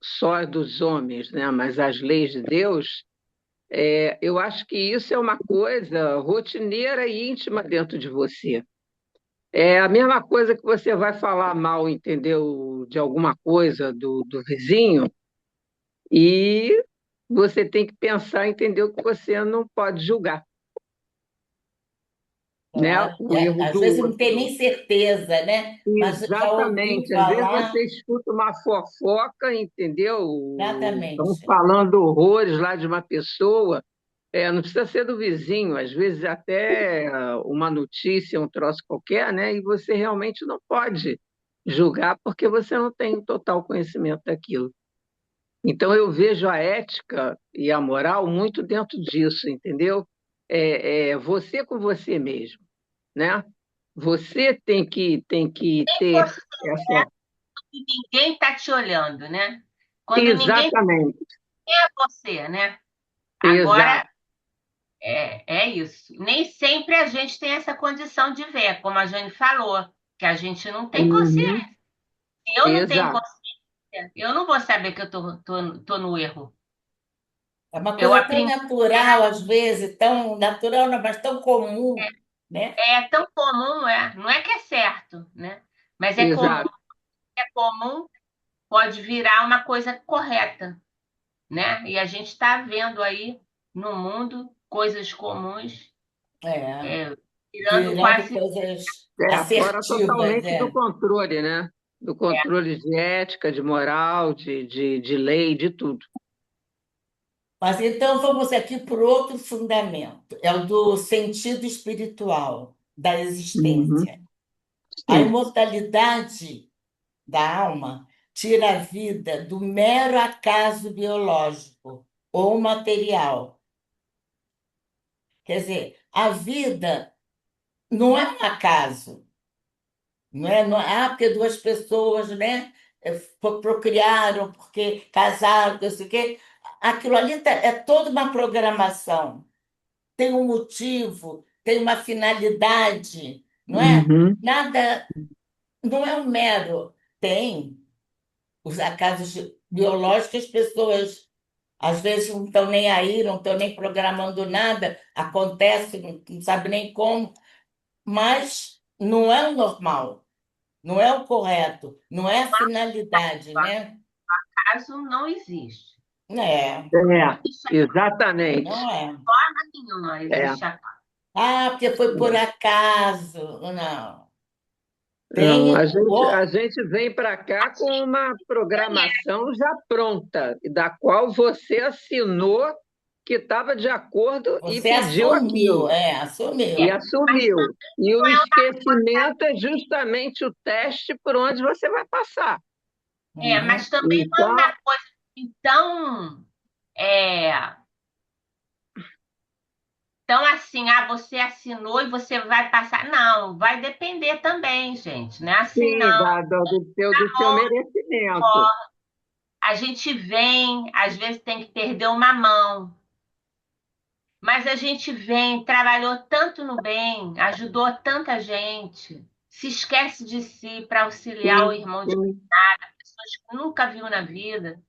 S3: só dos homens, né, mas as leis de Deus, eu acho que isso é uma coisa rotineira e íntima dentro de você. É a mesma coisa que você vai falar mal, entendeu, de alguma coisa do vizinho, e você tem que pensar, entendeu, que você não pode julgar, né,
S2: Claro.
S3: o erro
S2: Às
S3: do
S2: vezes não tem
S3: outro.
S2: nem certeza, né? Mas já ouviu
S3: Exatamente. Às vezes você
S2: falar.
S3: escuta uma fofoca, entendeu? Estão
S2: Exatamente.
S3: falando horrores lá de uma pessoa. Não precisa ser do vizinho, às vezes até uma notícia, um troço qualquer, né? E você realmente não pode julgar porque você não tem total conhecimento daquilo. Então eu vejo a ética e a moral muito dentro disso, entendeu? Você com você mesmo, né? Você tem que
S1: Nem
S3: ter
S1: você,
S3: essa.
S1: ninguém está te olhando, né? Quando ninguém
S3: Exatamente,
S1: é você, né?
S3: exato.
S1: Agora, é isso. Nem sempre a gente tem essa condição de ver, como a Jane falou, que a gente não tem consciência.
S3: Uhum,
S1: Se eu não tenho
S3: exato.
S1: consciência, eu não vou saber que eu tô no erro.
S2: É uma
S1: Eu
S2: coisa tão
S1: aprendi,
S2: natural, às vezes, tão natural, não, mas tão comum, né?
S1: é tão comum, não é que é certo, né? Mas
S3: Exato.
S1: é comum, pode virar uma coisa correta, né? E a gente está vendo aí no mundo coisas comuns,
S2: É,
S1: virando
S2: virando
S1: quase.
S2: coisas
S3: Fora
S2: assertivas,
S3: totalmente do
S2: é.
S3: controle, né? Do controle de ética, de moral, de lei, de tudo.
S2: Mas então vamos aqui por outro fundamento, é o do sentido espiritual da
S3: Uhum,
S2: existência. A
S3: sim.
S2: imortalidade da alma tira a vida do mero acaso biológico ou material. Quer dizer, a vida não é um acaso, não é? Porque duas pessoas, né, procriaram, porque casaram, não sei o quê. Aquilo ali é toda uma programação, tem um motivo, tem uma finalidade, não é?
S3: Uhum,
S2: Nada, não é um mero. Tem os acasos biológicos, as pessoas às vezes não estão nem aí, não estão nem programando nada, acontece, não sabe nem como, mas não é o normal, não é o correto, não é a finalidade, né?
S1: Caso não existe.
S2: É,
S1: Isso
S2: não
S3: exatamente.
S2: é.
S1: nenhuma
S3: É.
S1: existe.
S2: Porque foi por acaso. Não.
S3: Não,
S2: Tem
S3: a
S2: o.
S3: gente vem para cá com uma programação já pronta, da qual você assinou que estava de acordo e
S2: Você
S3: pediu
S2: assumiu,
S3: aquilo, e
S2: assumiu.
S1: Mas
S3: assumiu. E o esquecimento é justamente o teste por onde você vai passar.
S2: Uhum.
S1: mas também não é
S3: Então,
S1: uma coisa então, é, então assim, você assinou e você vai passar. Não, vai depender também, gente. Não é assim,
S3: sim,
S1: não.
S3: do seu merecimento.
S1: A gente vem, às vezes tem que perder uma mão, mas a gente vem, trabalhou tanto no bem, ajudou tanta gente, se esquece de si para auxiliar o
S3: Sim,
S1: irmão de
S3: sim,
S1: pessoas que nunca viu na vida.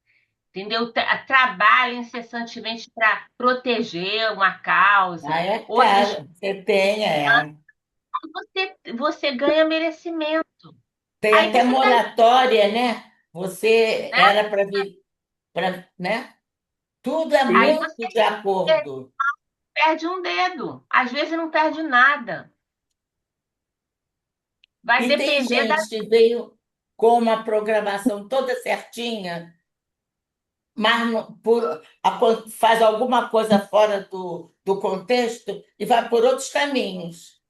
S1: Entendeu? Trabalha incessantemente para proteger uma causa,
S2: É
S1: outras
S2: caro, você tem, é.
S1: você ganha merecimento.
S2: Tem
S1: Aí
S2: até
S1: você está,
S2: moratória, né? Você
S1: né?
S2: era para, né? Tudo é
S1: Aí
S3: sim.
S2: muito
S1: você
S2: de acordo.
S1: perde um dedo, às vezes não perde nada. Vai
S2: E tem
S1: depender da.
S2: gente que veio com uma programação toda certinha, mas faz alguma coisa fora do contexto e vai por outros caminhos.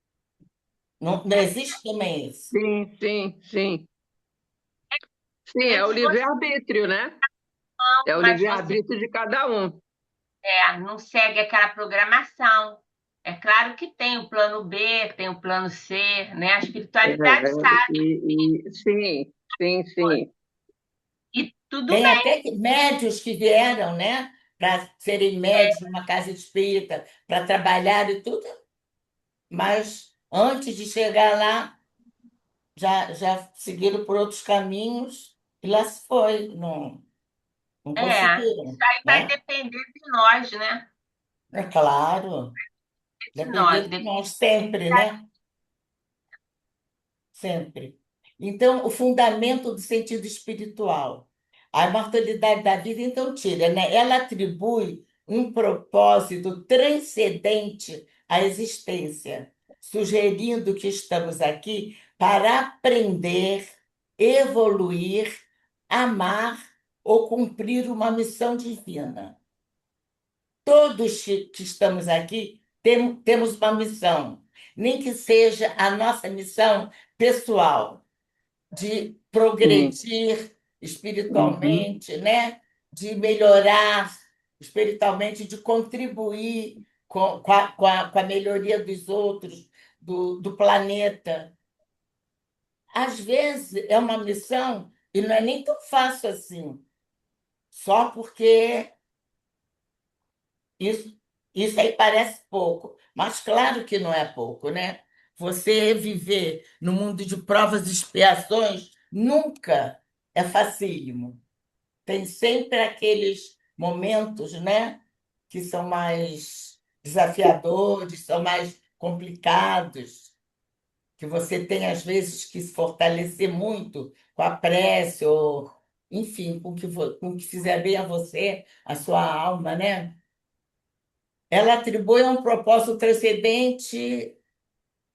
S2: Não, não existe também isso.
S3: Sim, sim, sim. Sim, é o
S1: Vezes você
S3: livre-arbítrio, né? É
S1: não,
S3: o
S1: mas você
S3: livre-arbítrio de cada um.
S1: não segue aquela programação. É claro que tem o plano B, tem o plano C, né? A
S3: É,
S1: espiritualidade sabe,
S3: sim, sim, sim.
S1: e tudo
S2: Tem
S1: bem.
S2: até médios que vieram, né, para serem médios numa casa espírita, para trabalhar e tudo, mas antes de chegar lá, já seguiram por outros caminhos e lá se foi, não
S1: Isso
S2: conseguiram,
S1: aí vai
S2: né?
S1: depender de nós, né?
S2: É claro,
S1: De nós.
S2: depender de nós sempre, né? Sempre. Então, o fundamento do sentido espiritual. A imortalidade da vida, então, tira, né? Ela atribui um propósito transcendente à existência, sugerindo que estamos aqui para aprender, evoluir, amar ou cumprir uma missão divina. Todos que estamos aqui temos uma missão, nem que seja a nossa missão pessoal, de
S3: Sim.
S2: progredir
S3: Uhum.
S2: espiritualmente, né? De melhorar espiritualmente, de contribuir com a melhoria dos outros, do planeta. Às vezes é uma missão e não é nem tão fácil assim, só porque Isso, isso aí parece pouco, mas claro que não é pouco, né? Você viver no mundo de provas e expiações nunca é facílimo. Tem sempre aqueles momentos, né, que são mais desafiadores, são mais complicados, que você tem às vezes que se fortalecer muito com a prece ou, enfim, com o que fizer bem a você, a sua alma, né? Ela atribui a um propósito transcendente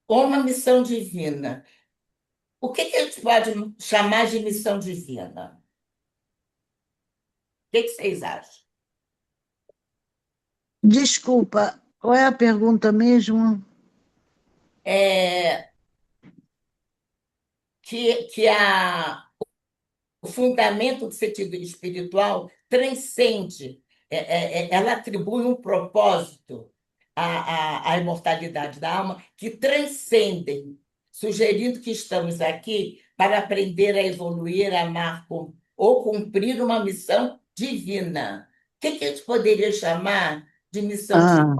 S2: ou uma missão divina. O que a gente pode chamar de missão divina? O que vocês acham?
S4: Desculpa, qual é a pergunta mesmo?
S2: É o fundamento do sentido espiritual transcende, ela atribui um propósito à imortalidade da alma que transcendem, sugerindo que estamos aqui para aprender a evoluir, a amar ou cumprir uma missão divina. O que a gente poderia chamar de missão divina?
S4: Ah,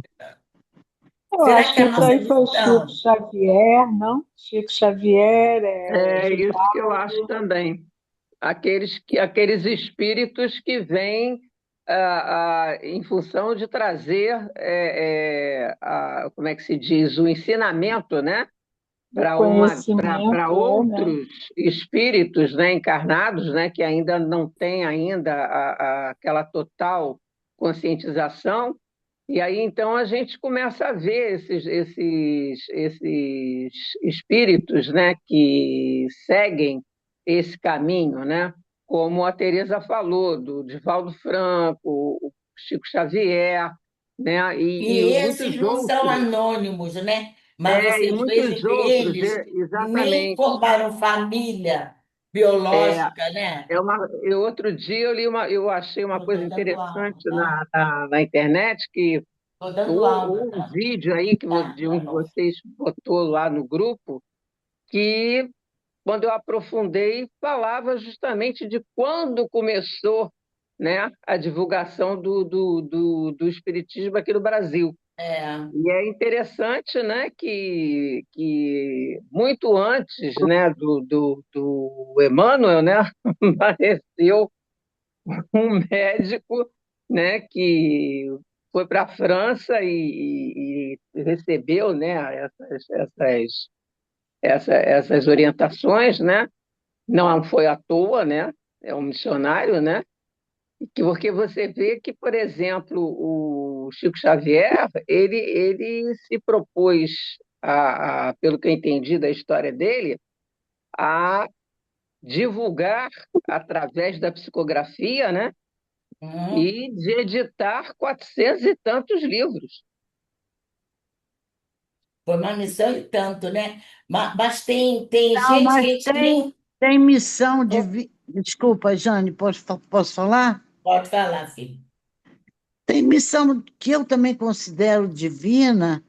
S5: Eu
S2: Será
S5: acho
S2: que
S5: que
S2: a
S5: isso
S2: nossa
S5: aí foi Chico
S2: missão
S5: Xavier, não? Chico Xavier,
S3: É isso que eu acho
S5: Divaldo.
S3: também. Aqueles espíritos que vêm em função de trazer, como é que se diz, o ensinamento, né?
S5: O
S3: Para
S5: conhecimento, né?
S3: outros espíritos, né, encarnados, né, que ainda não têm ainda aquela total conscientização. E aí então a gente começa a ver esses espíritos, né, que seguem esse caminho, né, como a Teresa falou, do Divaldo Franco, o Chico Xavier, né,
S2: e
S3: e
S2: esses
S3: muitos
S2: não são
S3: outros.
S2: anônimos, né? Mas
S3: E
S2: vocês
S3: muitos
S2: vejam que
S3: outros,
S2: eles nem
S3: exatamente.
S2: formaram família
S3: É,
S2: biológica, né?
S3: outro dia eu achei uma coisa
S2: Estou dando aula,
S3: interessante
S2: tá?
S3: na internet, que
S2: Estou dando aula,
S3: ou um
S2: tá?
S3: vídeo aí
S2: Tá,
S3: de um
S2: tá
S3: de
S2: bom.
S3: vocês botou lá no grupo, que quando eu aprofundei, falava justamente de quando começou, né, a divulgação do Espiritismo aqui no Brasil.
S2: É,
S3: E é interessante, né, que muito antes, né, do Emmanuel, né, apareceu um médico, né, que foi para a França e recebeu, né, essas orientações, né? Não foi à toa, né? É um missionário, né? Porque você vê que, por exemplo, o Chico Xavier, ele se propôs, pelo que eu entendi da história dele, a divulgar através da psicografia, né?
S2: uhum.
S3: E de editar 400 e tantos livros.
S2: Foi uma missão e tanto, né? Mas tem
S4: não,
S2: gente que
S4: mas
S2: a gente
S4: tem,
S2: nem
S4: tem missão de. Desculpa, Jane, posso falar?
S2: pode falar, filho.
S4: Tem missão que eu também considero divina,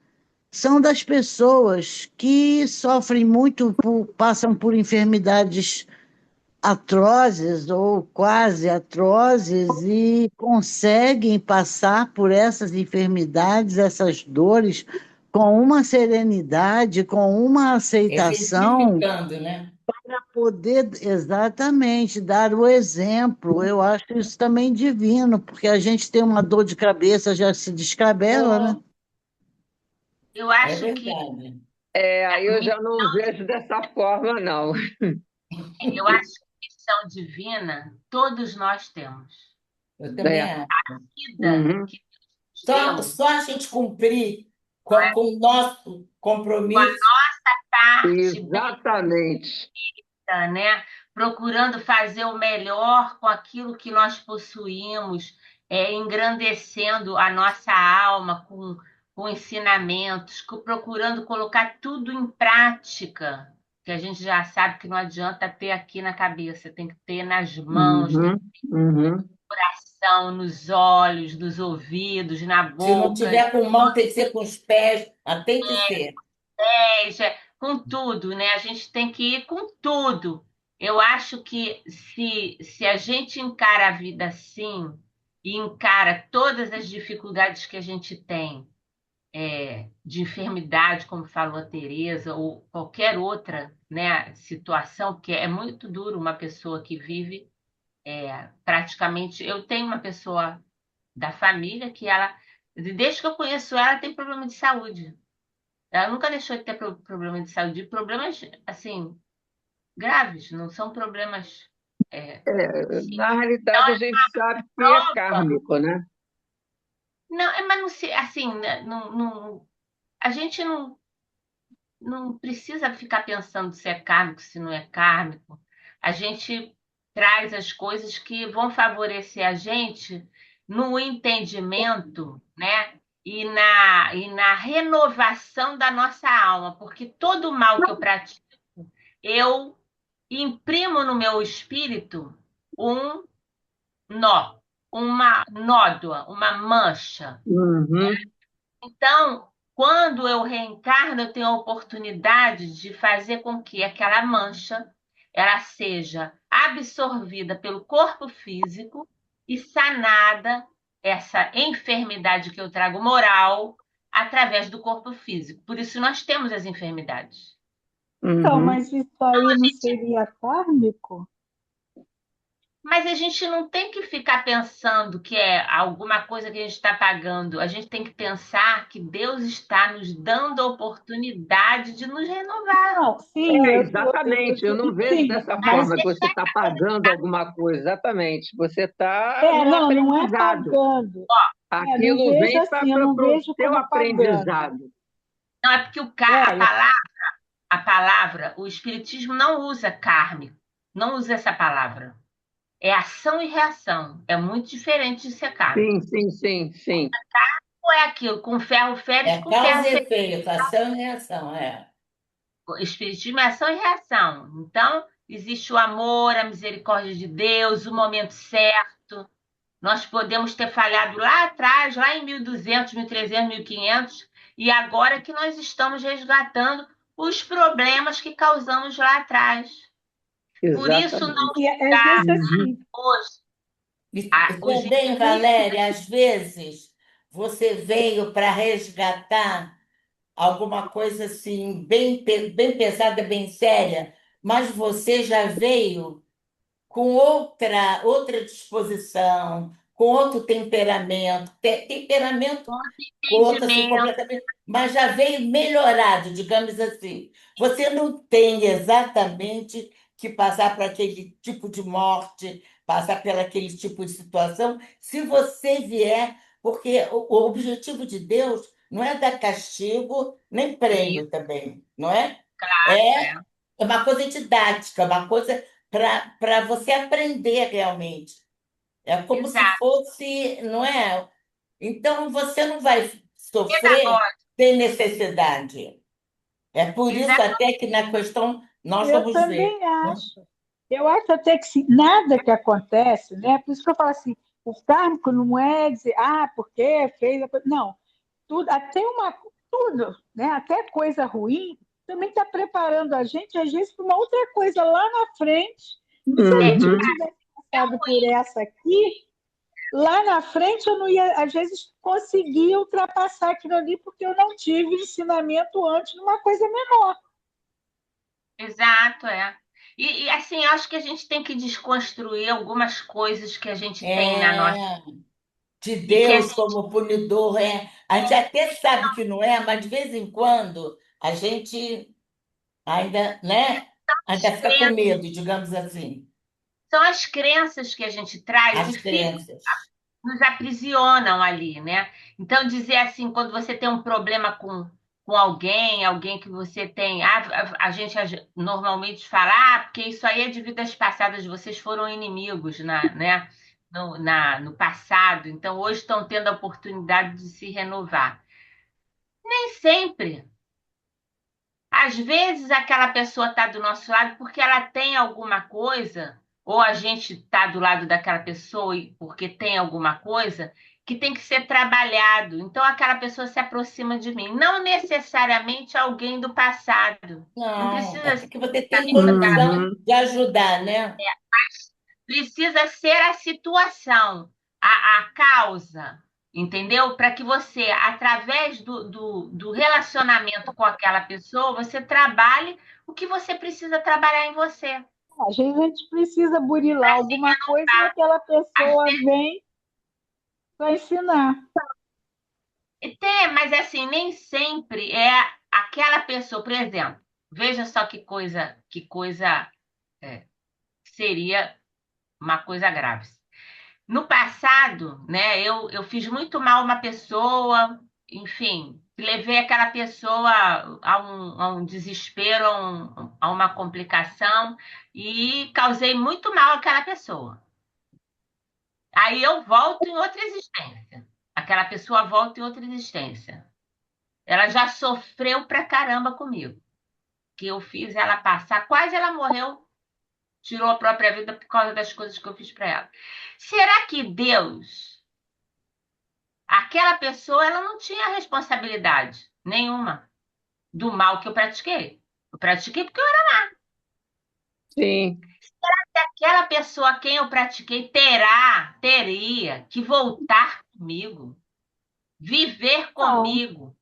S4: são das pessoas que sofrem muito, passam por enfermidades atrozes ou quase atrozes e conseguem passar por essas enfermidades, essas dores, com uma serenidade, com uma aceitação,
S2: Exemplificando, né?
S4: para poder exatamente dar o exemplo. Eu acho isso também divino, porque a gente tem uma dor de cabeça, já se descabela, né?
S1: Eu
S2: É
S1: acho que
S2: verdade.
S3: Aí eu já não vejo dessa forma, não.
S1: eu acho que missão divina todos nós temos.
S2: Eu também
S3: É.
S2: acho.
S1: Vida
S3: Uhum.
S1: que Deus
S2: Só,
S1: deu,
S2: só a gente cumprir
S1: não é?
S2: com o nosso
S1: Com a
S2: compromisso.
S1: nossa parte
S3: Exatamente.
S1: benta, né? Procurando fazer o melhor com aquilo que nós possuímos, engrandecendo a nossa alma com ensinamentos, procurando colocar tudo em prática, que a gente já sabe que não adianta ter aqui na cabeça, tem que ter nas mãos, tem
S3: Uhum. Uhum.
S1: coração, nos olhos, nos ouvidos, na
S2: Se não
S1: boca,
S2: tiver com mão, tem que ser com os pés, mas tem que ser.
S1: com tudo, né? A gente tem que ir com tudo. Eu acho que se a gente encara a vida assim e encara todas as dificuldades que a gente tem, de enfermidade, como falou a Tereza, ou qualquer outra, né, situação, porque é muito duro uma pessoa que vive praticamente. Eu tenho uma pessoa da família que ela, desde que eu conheço ela, tem problema de saúde. Ela nunca deixou de ter problema de saúde, problemas assim graves, não são problemas. Sim.
S3: Na
S1: Então,
S3: realidade, a
S1: é
S3: gente sabe que é
S1: prova.
S3: kármico, né?
S1: Não, mas não se, assim, né, a gente não precisa ficar pensando se é kármico, se não é kármico. A gente traz as coisas que vão favorecer a gente no entendimento, né? E na renovação da nossa alma, porque todo mal que eu pratico, eu imprimo no meu espírito um nó, uma nódoa, uma mancha.
S3: Uhum.
S1: Então, quando eu reencarno, eu tenho a oportunidade de fazer com que aquela mancha ela seja absorvida pelo corpo físico e sanada essa enfermidade que eu trago moral através do corpo físico. Por isso nós temos as enfermidades.
S5: Então,
S3: Uhum.
S5: mas isso aí não seria kármico?
S1: Mas a gente não tem que ficar pensando que é alguma coisa que a gente está pagando. A gente tem que pensar que Deus está nos dando a oportunidade de nos renovar.
S5: Não, sim,
S3: Exatamente. Eu não vejo
S5: sim,
S3: dessa
S5: mas
S3: forma que você está pagando alguma coisa. Exatamente. Você está
S5: é,
S3: no
S5: não, não é
S3: aprendizado.
S5: pagando. É, não
S3: Aquilo
S5: vejo
S3: vem para
S5: assim, eu não
S3: o
S5: vejo
S3: seu
S5: como pagando.
S3: aprendizado.
S1: Não é porque
S5: É,
S1: a palavra, o Espiritismo não usa kármico, não usa essa palavra. É ação e reação. É muito diferente de ser kármico.
S3: Sim, sim, sim, sim.
S1: Ou é aquilo, com ferro fere,
S2: É
S1: com ferro
S2: causa e
S1: fere.
S2: efeito, ação e reação, é.
S1: O Espiritismo é ação e reação. Então, existe o amor, a misericórdia de Deus, o momento certo. Nós podemos ter falhado lá atrás, lá em 1200, 1300, 1500, e agora que nós estamos resgatando os problemas que causamos lá atrás. Por isso, não
S3: Exatamente.
S5: e às vezes
S3: Uhum.
S5: assim,
S1: hoje,
S2: E
S1: os
S2: também, Valéria, às vezes você veio para resgatar alguma coisa assim, bem, bem pesada, bem séria, mas você já veio com outra disposição, com outro temperamento, temperamento outro assim
S1: entendimento.
S2: completamente, mas já veio melhorado, digamos assim. Você não tem exatamente que passar por aquele tipo de morte, passar por aquele tipo de situação, se você vier, porque o objetivo de Deus não é dar castigo nem
S1: Isso,
S2: prêmio também, não é? É
S1: é.
S2: uma coisa didática, uma coisa para você aprender realmente. É como se
S1: Exato.
S2: fosse, não é? Então você não vai sofrer
S1: Pedagógico.
S2: sem necessidade. É por isso
S1: Exato.
S2: até que na questão nós
S5: eu
S2: vamos ver,
S5: também
S2: né?
S5: acho. Eu acho até que sim, nada que acontece, né? Por isso que eu falo assim, o kármico não é dizer, ah, porque fez a coisa. Não, tudo, até uma. tudo, né? Até coisa ruim, também está preparando a gente, às vezes, para uma outra coisa lá na frente. E se a gente não
S3: Uhum.
S5: tivesse passado por essa aqui, lá na frente eu não ia, às vezes, conseguir ultrapassar aquilo ali, porque eu não tive ensinamento antes numa coisa menor.
S1: Exato, é. E assim, eu acho que a gente tem que desconstruir algumas coisas que a gente tem na nossa
S2: É, de
S1: e que a
S2: Deus
S1: gente
S2: como punidor, é. A gente até sabe que não é, mas de vez em quando a gente ainda, né? Ainda fica com
S1: crenças,
S2: medo, digamos assim,
S1: são as crenças que a gente traz e
S2: as
S1: fica,
S2: crenças.
S1: nos aprisionam ali, né? Então, dizer assim, quando você tem um problema com alguém, alguém que você tem. A gente normalmente fala, porque isso aí é de vidas passadas, vocês foram inimigos né? No passado, então hoje estão tendo a oportunidade de se renovar. Nem sempre. Às vezes aquela pessoa está do nosso lado porque ela tem alguma coisa, ou a gente está do lado daquela pessoa porque tem alguma coisa que tem que ser trabalhado. Então aquela pessoa se aproxima de mim, não necessariamente alguém do passado. Não
S2: Não, é
S1: precisa ser
S2: porque você tem
S1: daquela,
S2: condição
S3: Uhum.
S2: de ajudar, né?
S1: precisa ser a situação, a causa, entendeu? Para que você, através do relacionamento com aquela pessoa, você trabalhe o que você precisa trabalhar em você.
S5: Às vezes a gente precisa burilar
S1: Para se
S5: alguma coisa e
S1: renovar.
S5: aquela
S1: Às
S5: pessoa
S1: vezes
S5: vem para ensinar.
S1: tem, mas assim, nem sempre é aquela pessoa, por exemplo, veja só que coisa é, seria uma coisa grave. No passado, né, eu fiz muito mal a uma pessoa, enfim, levei aquela pessoa a um desespero, a uma complicação e causei muito mal àquela pessoa. Aí eu volto em outra existência. Aquela pessoa volta em outra existência. Ela já sofreu pra caramba comigo, que eu fiz ela passar, quase ela morreu, tirou a própria vida por causa das coisas que eu fiz para ela. Será que Deus, aquela pessoa, ela não tinha responsabilidade nenhuma do mal que eu pratiquei? Eu pratiquei porque
S3: Sim.
S1: aquela pessoa a quem eu pratiquei teria que voltar comigo, viver
S5: Não,
S1: comigo,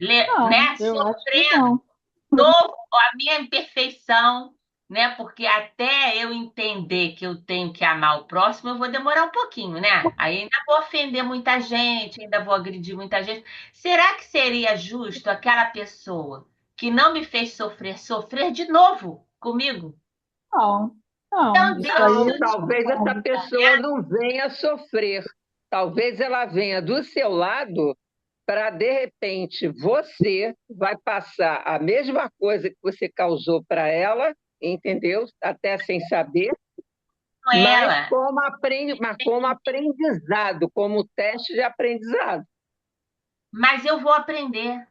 S5: não,
S1: né?
S5: eu acho que
S1: Sofrendo
S5: não.
S1: novo a minha imperfeição, né? Porque até eu entender que eu tenho que amar o próximo, eu vou demorar um pouquinho, né? Aí ainda vou ofender muita gente, ainda vou agredir muita gente. Será que seria justo aquela pessoa que não me fez sofrer, sofrer de novo comigo?
S5: Não, não,
S1: Então,
S5: isso aí
S1: deixa
S3: Não,
S1: eu te
S3: talvez essa pessoa não venha sofrer. Talvez ela venha do seu lado para, de repente, você vai passar a mesma coisa que você causou para ela, entendeu? Até sem saber,
S1: com
S3: mas
S1: ela.
S3: como aprendizado, como teste de aprendizado.
S1: Mas eu vou aprender.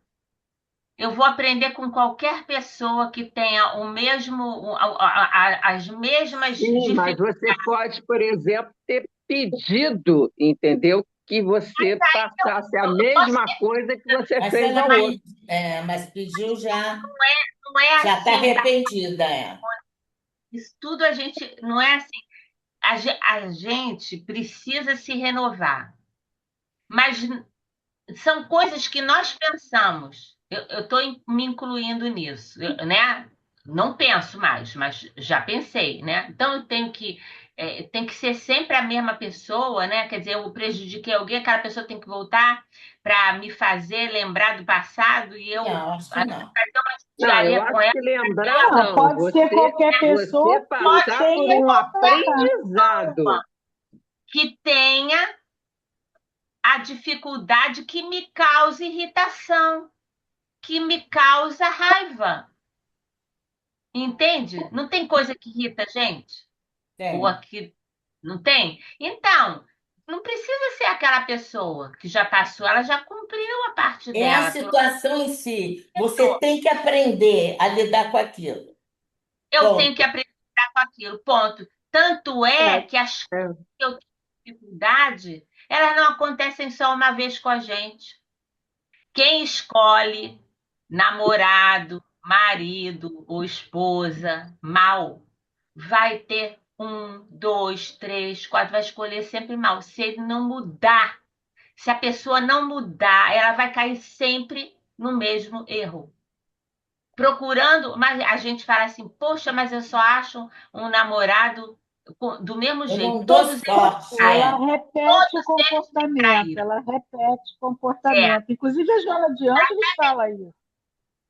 S1: Eu vou aprender com qualquer pessoa que tenha o mesmo, as mesmas
S3: Sim, mas
S1: dificuldades.
S3: você pode, por exemplo, ter pedido, entendeu? Que você passasse a mesma coisa que você
S2: Mas
S3: fez
S2: ela
S3: ao outro.
S2: mas pediu já,
S1: Não é
S2: já está
S1: assim, tá?
S2: arrependida, é.
S1: Isso tudo a gente não é assim. A gente precisa se renovar, mas são coisas que nós pensamos. Eu estou me incluindo nisso, né? Não penso mais, mas já pensei, né? Então eu tenho que tem que ser sempre a mesma pessoa, né? Quer dizer, eu prejudiquei alguém, aquela pessoa tem que voltar para me fazer lembrar do passado e eu
S2: Não, acho que não.
S1: fazer uma
S3: Não, eu
S1: judiaria com
S3: acho
S1: ela.
S3: que lembrar
S5: Não,
S3: não.
S5: pode ser qualquer
S3: Você
S5: pessoa que
S3: passar por
S5: tenha
S3: um
S5: que tratar.
S3: aprendizado.
S1: Que tenha a dificuldade que me causa irritação, que me causa raiva. Entende? Não tem coisa que irrita a gente? Ou
S2: Tem.
S1: aqui não tem? Então, não precisa ser aquela pessoa que já passou, ela já cumpriu a parte
S2: É a
S1: dela.
S2: situação em si. Você tem que aprender a lidar com aquilo.
S1: Eu tenho que
S2: Ponto.
S1: aprender a lidar com aquilo, ponto. Tanto é que as coisas
S3: É,
S1: que eu tenho dificuldade, elas não acontecem só uma vez com a gente. Quem escolhe namorado, marido ou esposa mal vai ter um, dois, três, quatro, vai escolher sempre mal. Se ele não mudar, se a pessoa não mudar, ela vai cair sempre no mesmo erro. Procurando, mas a gente fala assim, poxa, mas eu só acho um namorado do mesmo
S2: Eu
S1: jeito.
S2: não dou sorte,
S5: Ela
S2: é.
S5: repete o
S1: Todos eles me
S5: comportamento,
S1: traíram.
S5: ela repete o
S1: É,
S5: comportamento. Inclusive a Joana de Ângeles fala isso.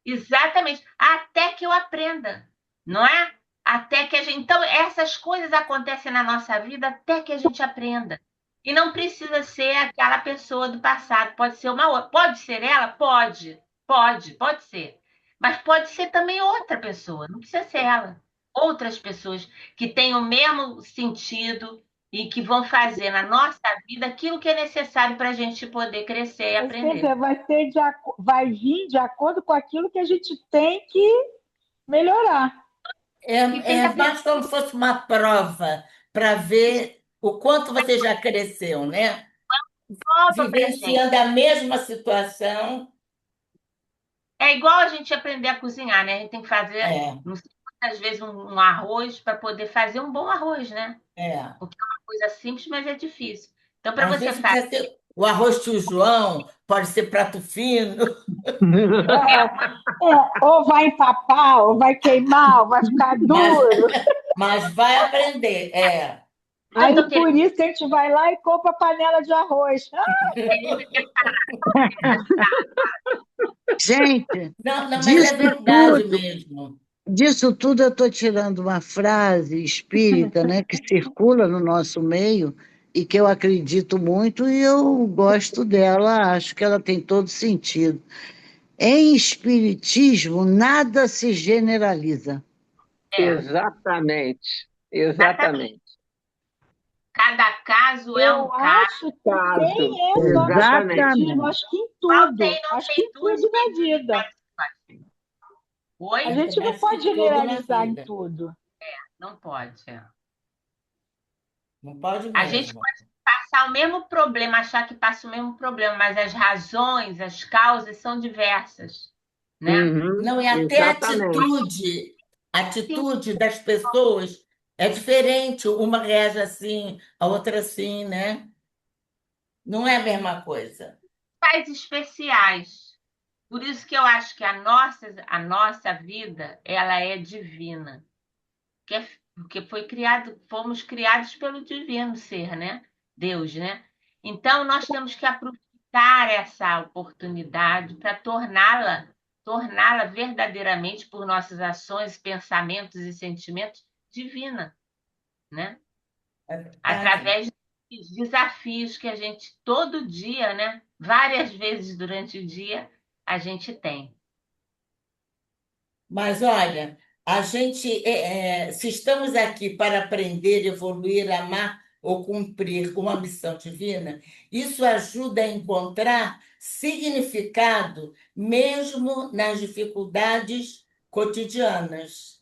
S1: exatamente. Até que eu aprenda, não é? Até que a gente. Então, essas coisas acontecem na nossa vida até que a gente aprenda. E não precisa ser aquela pessoa do passado, pode ser uma outra. Pode ser ela? Pode ser. Mas pode ser também outra pessoa, não precisa ser ela. Outras pessoas que têm o mesmo sentido e que vão fazer na nossa vida aquilo que é necessário para a gente poder crescer e
S5: Quer
S1: aprender.
S5: dizer, vai vir de acordo com aquilo que a gente tem que melhorar.
S1: Que tem que
S2: É
S1: aprender.
S2: mais como se fosse uma prova para ver o quanto você já cresceu, né?
S1: Prova pra gente.
S2: Vivenciando a mesma situação.
S1: É igual a gente aprender a cozinhar, né? A gente tem que fazer,
S2: É,
S1: não sei quantas vezes, um arroz para poder fazer um bom arroz, né?
S2: é.
S1: Porque é uma coisa simples, mas é difícil. Então, para
S2: Às
S1: você
S2: vezes
S1: fazer
S2: precisa ser o arroz tio João, pode ser prato fino,
S5: Ou vai empapar, ou vai queimar, ou vai ficar
S2: mas,
S5: duro.
S2: mas vai aprender. É.
S1: o que eu
S5: Aí
S1: estou querendo
S5: por isso que a gente vai lá e compra panela de arroz.
S4: Gente,
S2: Não, não, mas é
S4: disso
S2: verdade
S4: tudo,
S2: mesmo.
S4: disso tudo eu estou tirando uma frase espírita, né, que circula no nosso meio e que eu acredito muito e eu gosto dela, acho que ela tem todo sentido. Em espiritismo, nada se generaliza.
S1: é,
S3: Exatamente,
S1: exatamente.
S3: exatamente.
S1: Cada caso é um
S5: Eu
S1: caso.
S5: acho que
S3: Caso,
S5: tem essa no
S3: exatamente.
S5: espiritismo,
S4: Exatamente.
S5: acho que em
S1: Qual tem,
S5: tudo.
S1: não
S5: Acho que
S1: tem
S5: em
S1: duas
S5: tudo na vida.
S1: especificações.
S5: A
S1: Oi?
S2: Eu
S5: gente
S2: também
S5: não
S2: acho que
S5: pode
S2: tudo na
S5: generalizar em
S2: vida.
S5: tudo.
S1: Não pode. É.
S2: Não pode
S1: A gente
S2: mesmo.
S1: pode passar o mesmo problema, achar que passa o mesmo problema, mas as razões, as causas são diversas, né?
S3: Uhum,
S2: Não, e até
S3: exatamente.
S2: a
S1: Sim,
S2: atitude das pessoas é diferente. Uma reage assim, a outra assim, né? Não é a mesma coisa.
S1: faz especiais. Por isso que eu acho que a nossa vida, ela é divina. Porque fomos criados pelo divino ser, né? Deus, né? Então nós temos que aproveitar essa oportunidade para torná-la verdadeiramente por nossas ações, pensamentos e sentimentos divina, né?
S2: É verdade.
S1: Através dos desafios que a gente todo dia, né? Várias vezes durante o dia a gente tem.
S2: Mas olha, a gente, se estamos aqui para aprender, evoluir, amar ou cumprir uma missão divina, isso ajuda a encontrar significado mesmo nas dificuldades cotidianas.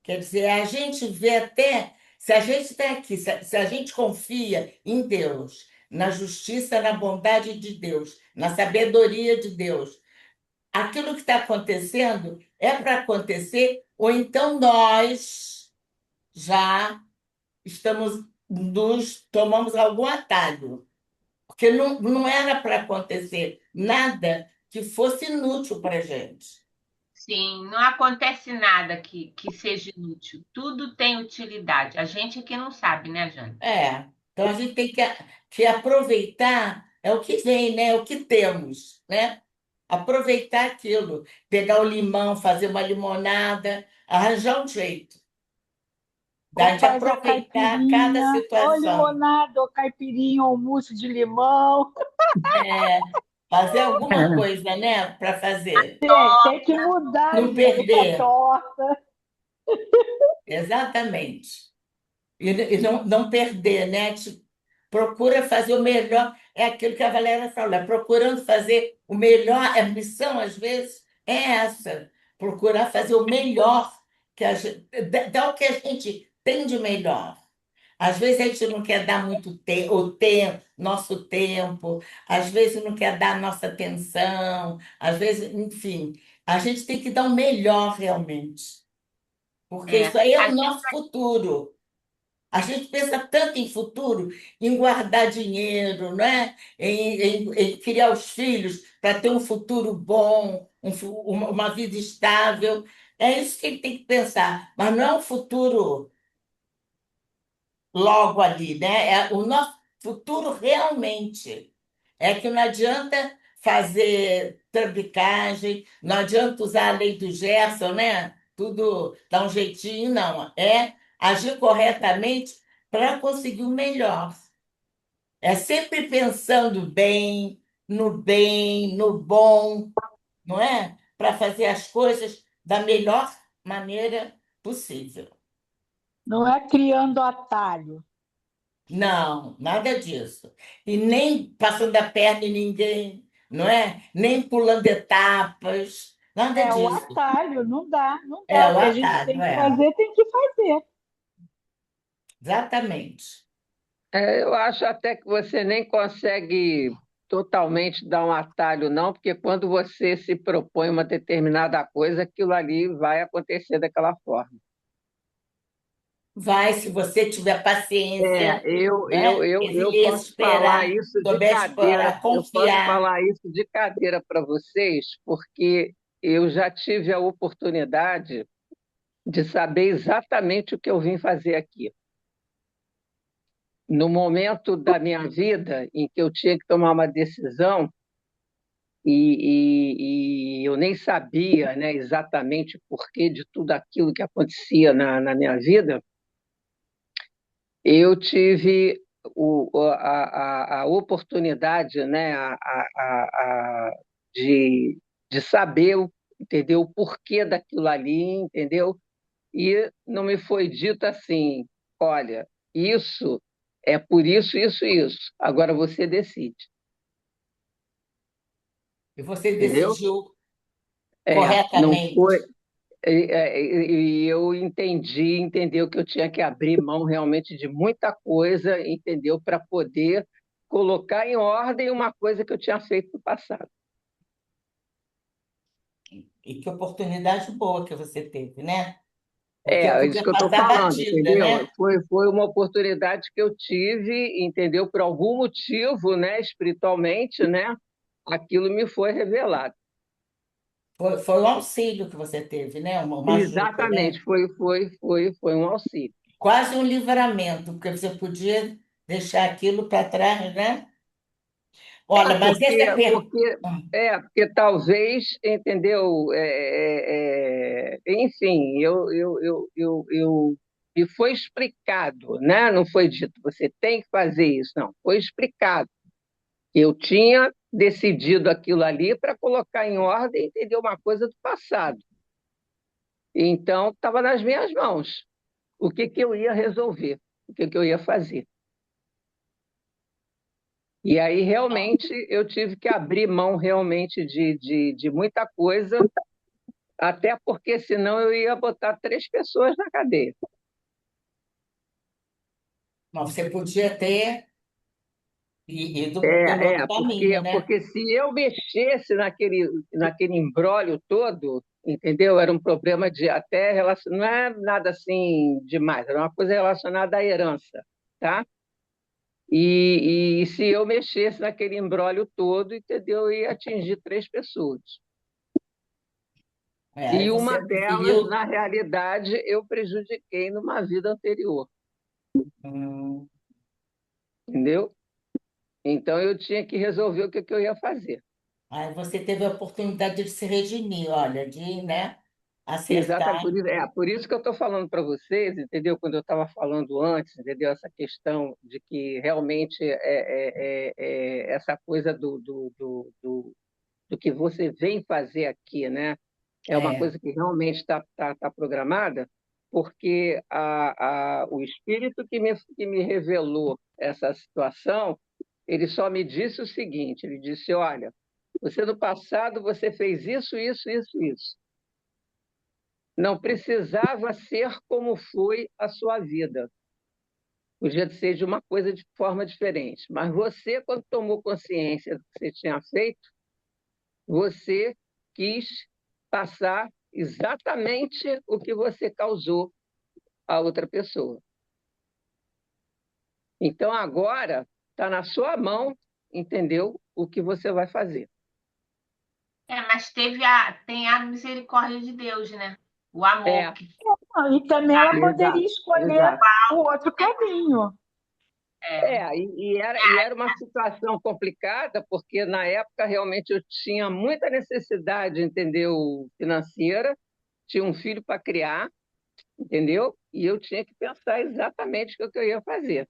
S2: Quer dizer, a gente vê até, se a gente está aqui, se a gente confia em Deus, na justiça, na bondade de Deus, na sabedoria de Deus, aquilo que está acontecendo é para acontecer, ou então nós já tomamos algum atalho, porque não era para acontecer nada que fosse inútil para a gente.
S1: Sim, não acontece nada que seja inútil. Tudo tem utilidade. A gente aqui não sabe, né, Jane?
S2: Então a gente tem que aproveitar, é o que vem, né? É o que temos, né? Aproveitar aquilo, pegar o limão, fazer uma limonada, arranjar um jeito
S5: Ou
S2: da gente
S5: faz a
S2: aproveitar cada
S5: caipirinha, ou
S2: situação.
S5: limonada, ou caipirinha, ou mousse de limão.
S2: Fazer alguma coisa, né, para fazer.
S5: Tem que mudar,
S2: Não
S5: gente, a
S2: perder.
S5: torta.
S2: Exatamente. E não perder, né? Procura fazer o melhor. É aquilo que a Valéria falou, é procurando fazer o melhor. A missão, às vezes, é essa. Procurar fazer o melhor, dar o que a gente tem de melhor. Às vezes a gente não quer dar muito tempo, nosso tempo, às vezes não quer dar nossa atenção, às vezes, enfim, a gente tem que dar o melhor realmente, porque
S1: É,
S2: isso aí é
S1: a
S2: o
S1: gente,
S2: nosso futuro. A gente pensa tanto em futuro, em guardar dinheiro, né? Em criar os filhos para ter um futuro bom, uma vida estável. É isso que ele tem que pensar, mas não é um futuro logo ali, né? É o nosso futuro realmente. É que não adianta fazer trambicagem, não adianta usar a lei do Gerson, né? Tudo dá um jeitinho, não. É agir corretamente para conseguir o melhor. É sempre pensando bem, no bom, não é? Para fazer as coisas da melhor maneira possível.
S5: Não é criando atalho.
S2: Não, nada disso. E nem passando a perna em ninguém, não é? Nem pulando etapas, nada
S5: É o
S2: disso.
S5: atalho, não dá, não
S2: É
S5: dá. O
S2: o
S5: que a gente
S2: atalho,
S5: tem que
S2: é.
S5: fazer, tem que fazer.
S2: Exatamente.
S3: Eu acho até que você nem consegue totalmente dar um atalho, não, porque quando você se propõe uma determinada coisa, aquilo ali vai acontecer daquela forma.
S2: Vai, se você tiver paciência, né?
S3: Eu
S2: Resiliência,
S3: posso falar
S2: esperar,
S3: isso de
S2: souber
S3: cadeira,
S2: esperar,
S3: eu posso
S2: confiar.
S3: falar isso de cadeira para vocês, porque eu já tive a oportunidade de saber exatamente o que eu vim fazer aqui. No momento da minha vida em que eu tinha que tomar uma decisão, e eu nem sabia, né, exatamente o porquê de tudo aquilo que acontecia na minha vida, eu tive a oportunidade, né, de saber, entendeu, o porquê daquilo ali, entendeu? E não me foi dito assim, olha, isso é por isso, isso, isso. Agora você decide,
S2: E você
S3: entendeu?
S2: decidiu
S3: Não
S2: corretamente.
S3: foi. E eu entendi, entendeu que eu tinha que abrir mão realmente de muita coisa, entendeu, para poder colocar em ordem uma coisa que eu tinha feito no passado.
S2: E que oportunidade boa que você teve, né? Porque
S3: É isso
S2: podia
S3: que eu estou
S2: passar
S3: falando,
S2: batida,
S3: entendeu?
S2: né?
S3: Foi uma oportunidade que eu tive, entendeu? Por algum motivo, né, espiritualmente, né, aquilo me foi revelado.
S2: Foi um auxílio que você teve, né? Uma ajuda,
S3: Exatamente,
S2: né?
S3: foi um auxílio.
S2: Quase um livramento, porque você podia deixar aquilo para trás, né?
S3: É
S2: Olha, mas
S3: porque,
S2: essa pergunta.
S3: porque, porque talvez, entendeu? Enfim, me foi explicado, né? Não foi dito, você tem que fazer isso, não. Foi explicado. Eu tinha decidido aquilo ali para colocar em ordem, entendeu? Uma coisa do passado. Então, estava nas minhas mãos. O que que eu ia resolver? O que que eu ia fazer? E aí, realmente, eu tive que abrir mão realmente de muita coisa, até porque senão eu ia botar 3 pessoas na cadeia.
S2: Mas você podia ter ido pelo outro caminho, né?
S3: Porque se eu mexesse naquele imbróglio todo, entendeu? Era um problema de até relação, não é nada assim demais, era uma coisa relacionada à herança, tá? E se eu mexesse naquele imbróglio todo, entendeu? Eu ia atingir 3 pessoas.
S2: É, aí
S3: E uma
S2: você
S3: delas,
S2: preferiu.
S3: na realidade, eu prejudiquei numa vida anterior,
S2: hum,
S3: entendeu? Então eu tinha que resolver o que que eu ia fazer.
S2: Aí você teve a oportunidade de se redimir, olha, de, né,
S3: Exatamente,
S2: acertar.
S3: por isso que eu estou falando para vocês, entendeu? Quando eu estava falando antes, entendeu? Essa questão de que realmente essa coisa do que você vem fazer aqui, né? É uma
S2: É,
S3: coisa que realmente está programada, porque o espírito que me revelou essa situação, ele só me disse o seguinte: ele disse, olha, você no passado você fez isso, isso, isso, isso. Não precisava ser como foi a sua vida. Podia ser de uma coisa de forma diferente. Mas você, quando tomou consciência do que você tinha feito, você quis passar exatamente o que você causou à outra pessoa. Então, agora está na sua mão, entendeu? O que você vai fazer.
S1: Mas tem a misericórdia de Deus, né? O amor
S3: É,
S1: que
S5: E também ela
S1: dá.
S5: poderia
S3: exato,
S5: escolher
S3: exato.
S5: o outro caminho.
S1: É,
S3: E era uma situação complicada, porque na época realmente eu tinha muita necessidade, entendeu, financeira, tinha um filho para criar, entendeu? E eu tinha que pensar exatamente o que eu ia fazer.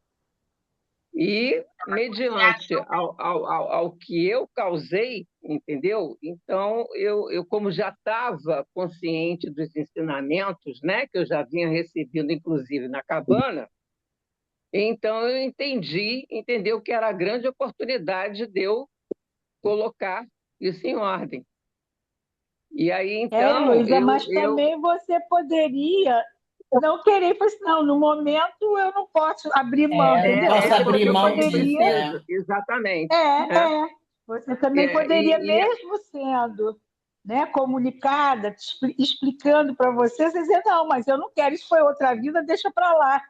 S3: E,
S1: você
S3: mediante
S1: achou
S3: ao que eu causei, entendeu? Então, eu como já estava consciente dos ensinamentos, né, que eu já vinha recebendo, inclusive, na cabana, então eu entendi, entendeu, que era a grande oportunidade de eu colocar isso em ordem. E aí, então,
S5: Luísa, mas também você poderia não querer, falar assim, não, no momento eu não posso abrir mão,
S2: Não
S5: entendeu?
S2: posso
S5: Você
S3: porque
S2: abrir
S3: eu
S2: mão disso,
S5: poderia,
S3: preciso, exatamente, né?
S5: é, você também
S3: É,
S5: poderia, mesmo sendo, né, comunicada, explicando para você dizer, não, mas eu não quero, isso foi outra vida, deixa para lá,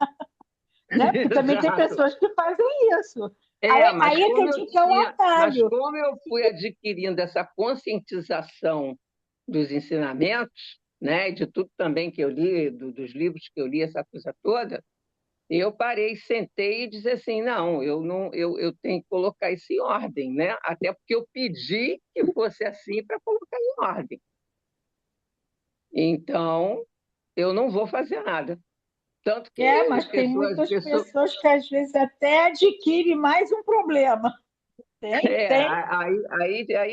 S5: né? Porque também tem
S3: exato.
S5: pessoas que fazem isso. Aí é que eu digo que é um
S3: Mas
S5: atalho.
S3: como eu fui adquirindo essa conscientização dos ensinamentos, né, de tudo também que eu li, dos livros que eu li, essa coisa toda, eu parei, sentei e disse assim, não, eu tenho que colocar isso em ordem, né? Até porque eu pedi que fosse assim para colocar em ordem. Então, eu não vou fazer nada. Tanto que
S5: Mas tem muitas
S3: pessoas
S5: pessoas que às vezes até adquirem mais um problema. Tem.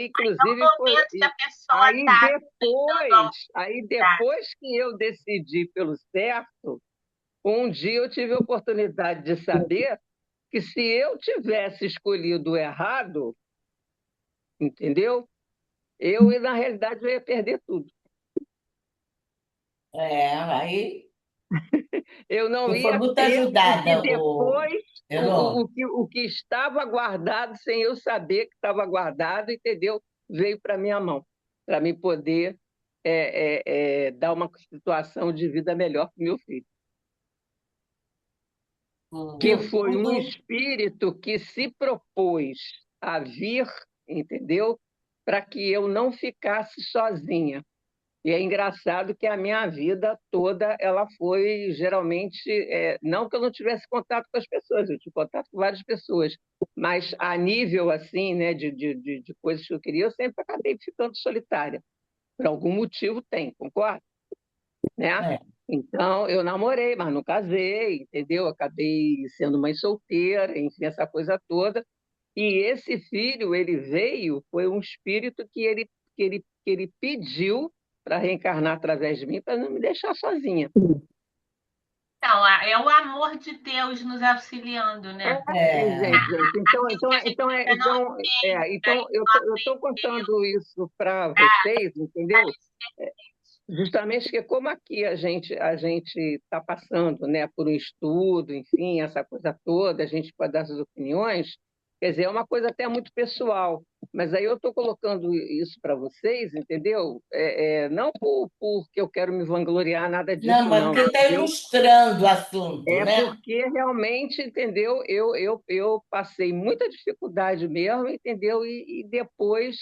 S3: inclusive, foi.
S1: momento que a pessoa está dando a
S3: Aí
S1: oportunidade.
S3: depois que eu decidi pelo certo, um dia eu tive a oportunidade de saber que se eu tivesse escolhido o errado, entendeu? Na realidade, eu ia perder tudo.
S2: aí
S3: Eu não
S2: tu foi
S3: ia
S2: muito
S3: ter o que
S2: ajudada,
S3: depois,
S2: Elô.
S3: o que estava guardado, sem eu saber que estava guardado, entendeu? Veio para minha mão, para mim poder dar uma situação de vida melhor para o meu filho. Que
S1: Boa.
S3: foi um
S2: Tudo.
S3: espírito que se propôs a vir, entendeu? Para que eu não ficasse sozinha. E é engraçado que a minha vida toda ela foi geralmente, não que eu não tivesse contato com as pessoas, eu tive contato com várias pessoas, mas a nível assim, né, de coisas que eu queria, eu sempre acabei ficando solitária. Por algum motivo tem, concorda? Né?
S2: É.
S3: Então, eu namorei, mas não casei, entendeu? Acabei sendo mãe solteira, enfim, essa coisa toda. E esse filho, ele veio, foi um espírito que ele pediu para reencarnar através de mim, para não me deixar sozinha.
S1: Então, é o amor de Deus nos auxiliando, né?
S2: É.
S3: Gente.
S1: A gente ainda não
S3: Então eu estou contando isso para vocês, entendeu? Justamente que como aqui a gente está passando, né, por um estudo, enfim, essa coisa toda, a gente pode dar essas opiniões, quer dizer, é uma coisa até muito pessoal, mas aí eu estou colocando isso para vocês, entendeu? Não porque eu quero me vangloriar, nada
S2: Não,
S3: disso,
S2: mas
S3: não,
S2: porque está
S3: entendeu?
S2: ilustrando o assunto,
S3: É
S2: né?
S3: porque realmente, entendeu? Eu passei muita dificuldade mesmo, entendeu? E depois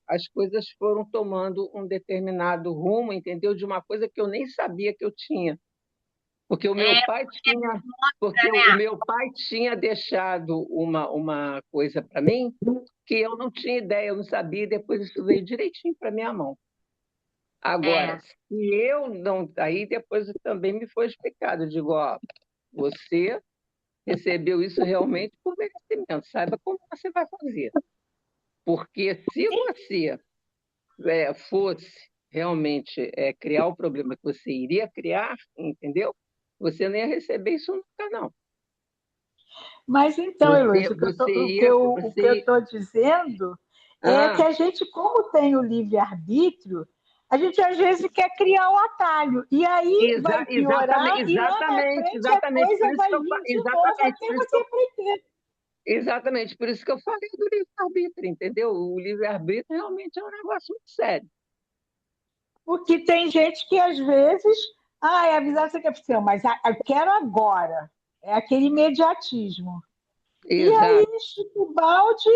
S3: as coisas foram tomando um determinado rumo, entendeu? De uma coisa que eu nem sabia que eu tinha. Porque o meu pai
S1: porque
S3: tinha, porque
S1: mostra,
S3: o
S1: né?
S3: meu pai tinha deixado uma coisa para mim que eu não tinha ideia, eu não sabia, e depois isso veio direitinho para minha mão. Agora,
S1: É,
S3: se eu não. Aí depois também me foi explicado. Eu digo, ó, você recebeu isso realmente por merecimento. Saiba como você vai fazer. Porque se você fosse realmente criar o problema que você iria criar, entendeu? Você não ia receber isso nunca, não.
S5: Mas então, Heloísa, o que eu
S3: Você.
S5: estou dizendo é que
S3: Ah,
S5: a gente, como tem o livre-arbítrio, A gente às vezes quer criar o atalho, e aí vai piorar, e lá na frente a coisa vai vir de novo
S3: exatamente,
S5: até você aprender.
S3: exatamente por isso que eu falei do livre-arbítrio, entendeu? O livre-arbítrio realmente é um negócio muito sério.
S5: Porque tem gente que às vezes, é avisar você quer ser, mas eu quero agora. É aquele imediatismo. E aí,
S3: Exato.
S5: chuta o balde,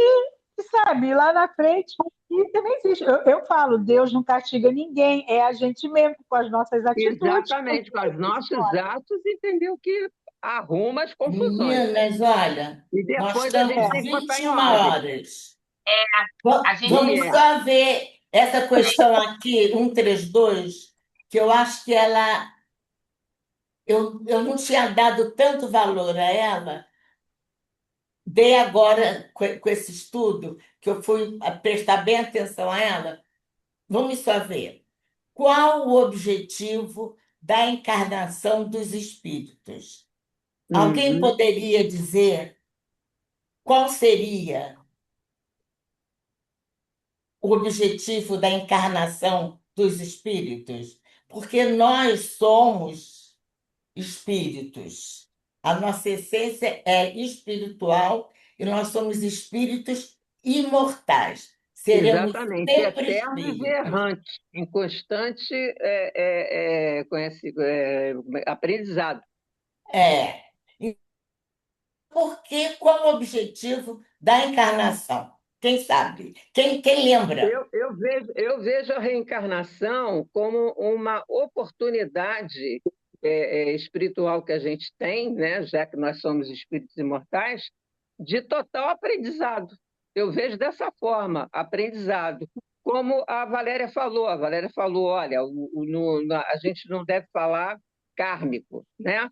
S5: e sabe, lá na frente. E também existe. Eu falo, Deus não castiga ninguém, é a gente mesmo com as nossas atitudes.
S3: Exatamente, com os nossos atos, entendeu? Que arruma as confusões.
S2: Meninas, olha,
S3: E
S2: nós
S3: depois a
S2: estamos
S3: gente tem que botar em
S2: 21
S3: ordem.
S2: horas.
S1: A gente
S3: E
S2: Vamos
S3: é.
S2: só ver essa questão aqui, 132, que eu acho que eu não tinha dado tanto valor a ela, dei agora com esse estudo, que eu fui prestar bem atenção a ela. Vamos só ver. Qual o objetivo da encarnação dos espíritos? Alguém
S3: Uhum.
S2: poderia dizer qual seria o objetivo da encarnação dos espíritos? Porque nós somos espíritos. A nossa essência é espiritual e nós somos espíritos imortais. Seremos
S3: Exatamente,
S2: sempre
S3: eternos e
S2: espíritos.
S3: errantes, em constante aprendizado.
S2: É. Porque qual o objetivo da encarnação? Quem sabe? Quem lembra?
S3: Eu vejo a reencarnação como uma oportunidade espiritual que a gente tem, né, já que nós somos espíritos imortais, de total aprendizado. Eu vejo dessa forma, aprendizado. Como a Valéria falou, olha, a gente não deve falar kármico, né?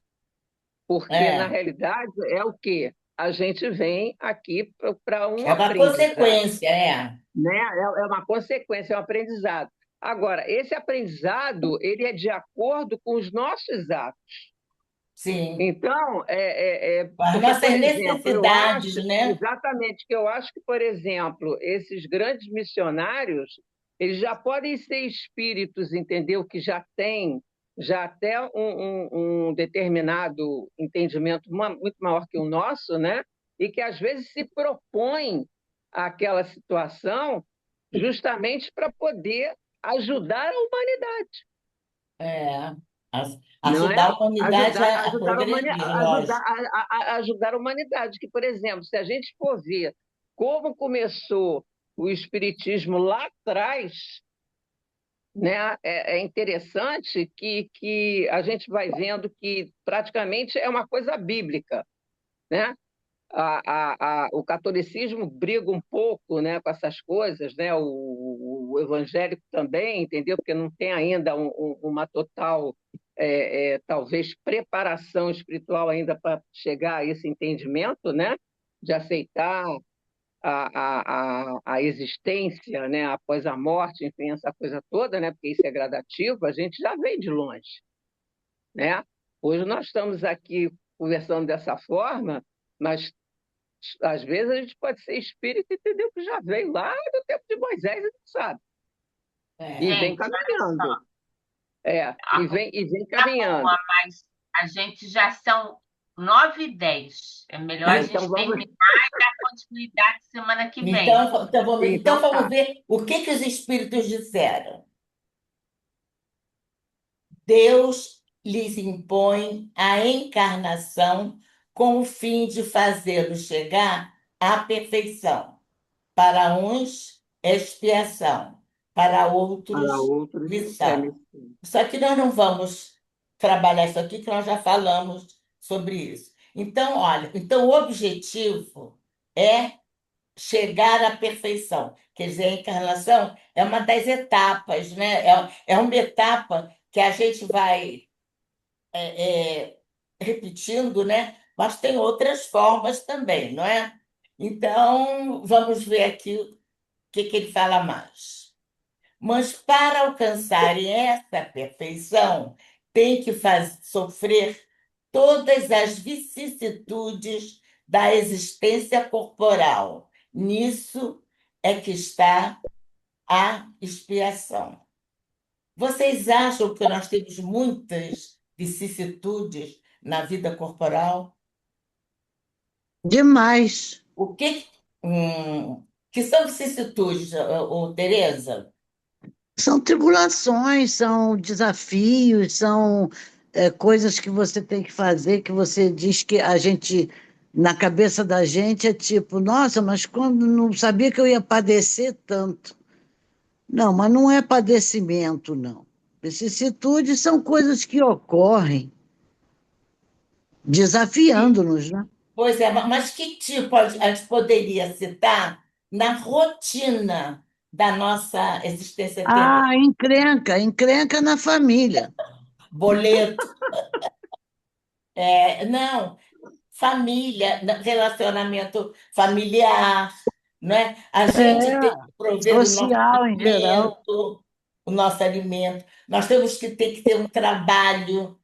S3: Porque na
S2: É,
S3: realidade é o quê? A gente vem aqui para um
S2: é uma
S3: aprendizado,
S2: consequência, é.
S3: né? É uma consequência, é um aprendizado. Agora, esse aprendizado, ele é de acordo com os nossos atos.
S2: Sim.
S3: Então,
S2: As
S3: porque, por
S2: nossas
S3: exemplo, eu acho,
S2: necessidades, né?
S3: exatamente, que eu acho que, por exemplo, esses grandes missionários, eles já podem ser espíritos, entendeu? Que já têm já até um determinado entendimento muito maior que o nosso, né? E que às vezes se propõem àquela situação justamente para poder ajudar a humanidade,
S2: É.
S3: não é?
S2: Ajudar a humanidade
S3: Ajudar,
S2: a
S3: ajudar, a, humani-
S2: progredir, lógico.
S3: ajudar a humanidade. Que, por exemplo, se a gente for ver como começou o Espiritismo lá atrás, né, é interessante que a gente vai vendo que praticamente é uma coisa bíblica, né? O catolicismo briga um pouco, né, com essas coisas, né? O evangélico também, entendeu? Porque não tem ainda uma total, talvez, preparação espiritual ainda para chegar a esse entendimento, né? De aceitar a existência, né, após a morte, enfim, essa coisa toda, né? Porque isso é gradativo, a gente já vem de longe, né? Hoje nós estamos aqui conversando dessa forma, mas às vezes a gente pode ser espírita, entendeu? Que já veio lá do tempo de Moisés, a gente sabe. E
S2: É.
S3: vem
S1: Gente, olha
S3: caminhando.
S1: só,
S3: E
S1: a
S3: vem
S1: tá
S3: caminhando.
S1: boa, mas a gente já são 9h10. É melhor a
S3: Então
S1: gente
S3: vamos.
S1: terminar e dar continuidade semana que vem.
S2: Então
S3: Então
S2: vamos
S3: tá.
S2: ver o que os espíritos disseram. Deus lhes impõe a encarnação com o fim de fazê-los chegar à perfeição. Para uns, expiação, para
S3: Para
S2: outros,
S3: outros,
S2: missão.
S3: missão.
S2: Só que nós não vamos trabalhar isso aqui, que nós já falamos sobre isso. Então, olha, então o objetivo é chegar à perfeição. Quer dizer, a encarnação é uma das etapas, né? É uma etapa que a gente vai repetindo, né? Mas tem outras formas também, não é? Então, vamos ver aqui o que ele fala mais. Mas para alcançarem essa perfeição, tem que sofrer todas as vicissitudes da existência corporal. Nisso é que está a expiação. Vocês acham que nós temos muitas vicissitudes na vida corporal?
S4: Demais.
S2: O que são vicissitudes, Tereza?
S4: São tribulações, são desafios, são coisas que você tem que fazer, que você diz que a gente, na cabeça da gente, é tipo, nossa, mas quando não sabia que eu ia padecer tanto. Não, mas não é padecimento, não. Vicissitudes são coisas que ocorrem desafiando-nos, né?
S2: Pois é, mas que tipo a gente poderia citar na rotina da nossa existência terrena?
S4: Ah, encrenca, encrenca na família.
S2: Boleto, não, família, relacionamento familiar, não é? A gente tem que prover
S4: Social em geral.
S2: o nosso alimento. Nós temos que ter um trabalho,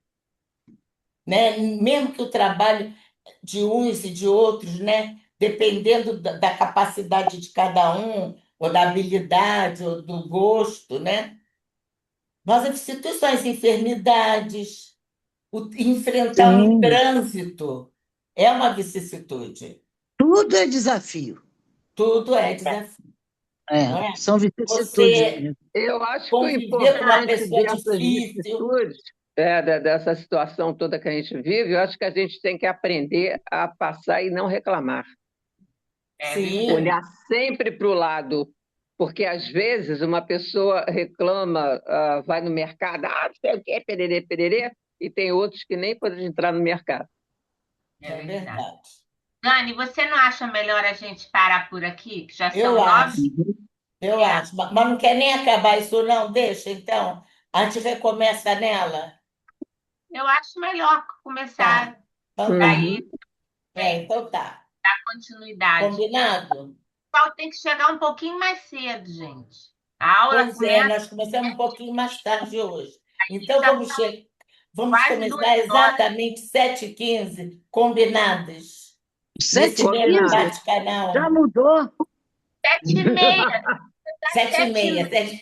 S2: né? Mesmo que o trabalho de uns e de outros, né? Dependendo da capacidade de cada um, ou da habilidade, ou do gosto, né? Nossas instituições, enfermidades, enfrentar um
S4: Sim,
S2: trânsito é uma vicissitude.
S4: tudo é desafio.
S2: Tudo é desafio,
S4: É,
S2: não é?
S4: são vicissitudes
S2: Você
S4: mesmo.
S3: Eu acho que o
S2: conviver com uma
S3: importante
S2: pessoa
S3: dessas
S2: difícil,
S3: vicissitudes, dessa situação toda que a gente vive, eu acho que a gente tem que aprender a passar e não reclamar.
S1: É
S2: sim,
S1: verdade.
S3: Olhar sempre para o lado, porque às vezes uma pessoa reclama, vai no mercado, não sei o quê, pererê, pererê, e tem outros que nem podem entrar no mercado.
S1: É
S2: é
S1: verdade.
S2: verdade.
S1: Dani, você não acha melhor a gente parar por aqui? Que já
S2: Eu
S1: são nove?
S2: acho, eu acho. Mas não quer nem acabar isso, não? Deixa, então. A gente recomeça nela.
S1: Eu acho melhor
S2: Tá.
S1: começar
S2: Então tá.
S1: daí,
S3: Uhum.
S1: bem,
S2: Então tá.
S1: dar continuidade.
S2: Combinado?
S1: O pessoal tem que chegar um pouquinho mais cedo, gente. A aula
S2: Pois é,
S1: começa
S2: nós começamos um pouquinho mais tarde hoje. Então
S1: já
S2: vamos
S1: quase duas
S2: começar
S1: horas,
S2: exatamente 7h15, combinadas, nesse mesmo
S4: 7h15?
S3: Combinado.
S4: Já
S2: bate-canal.
S4: mudou.
S1: 7h30,
S2: Sete e
S1: sete e
S2: meia.
S1: meia.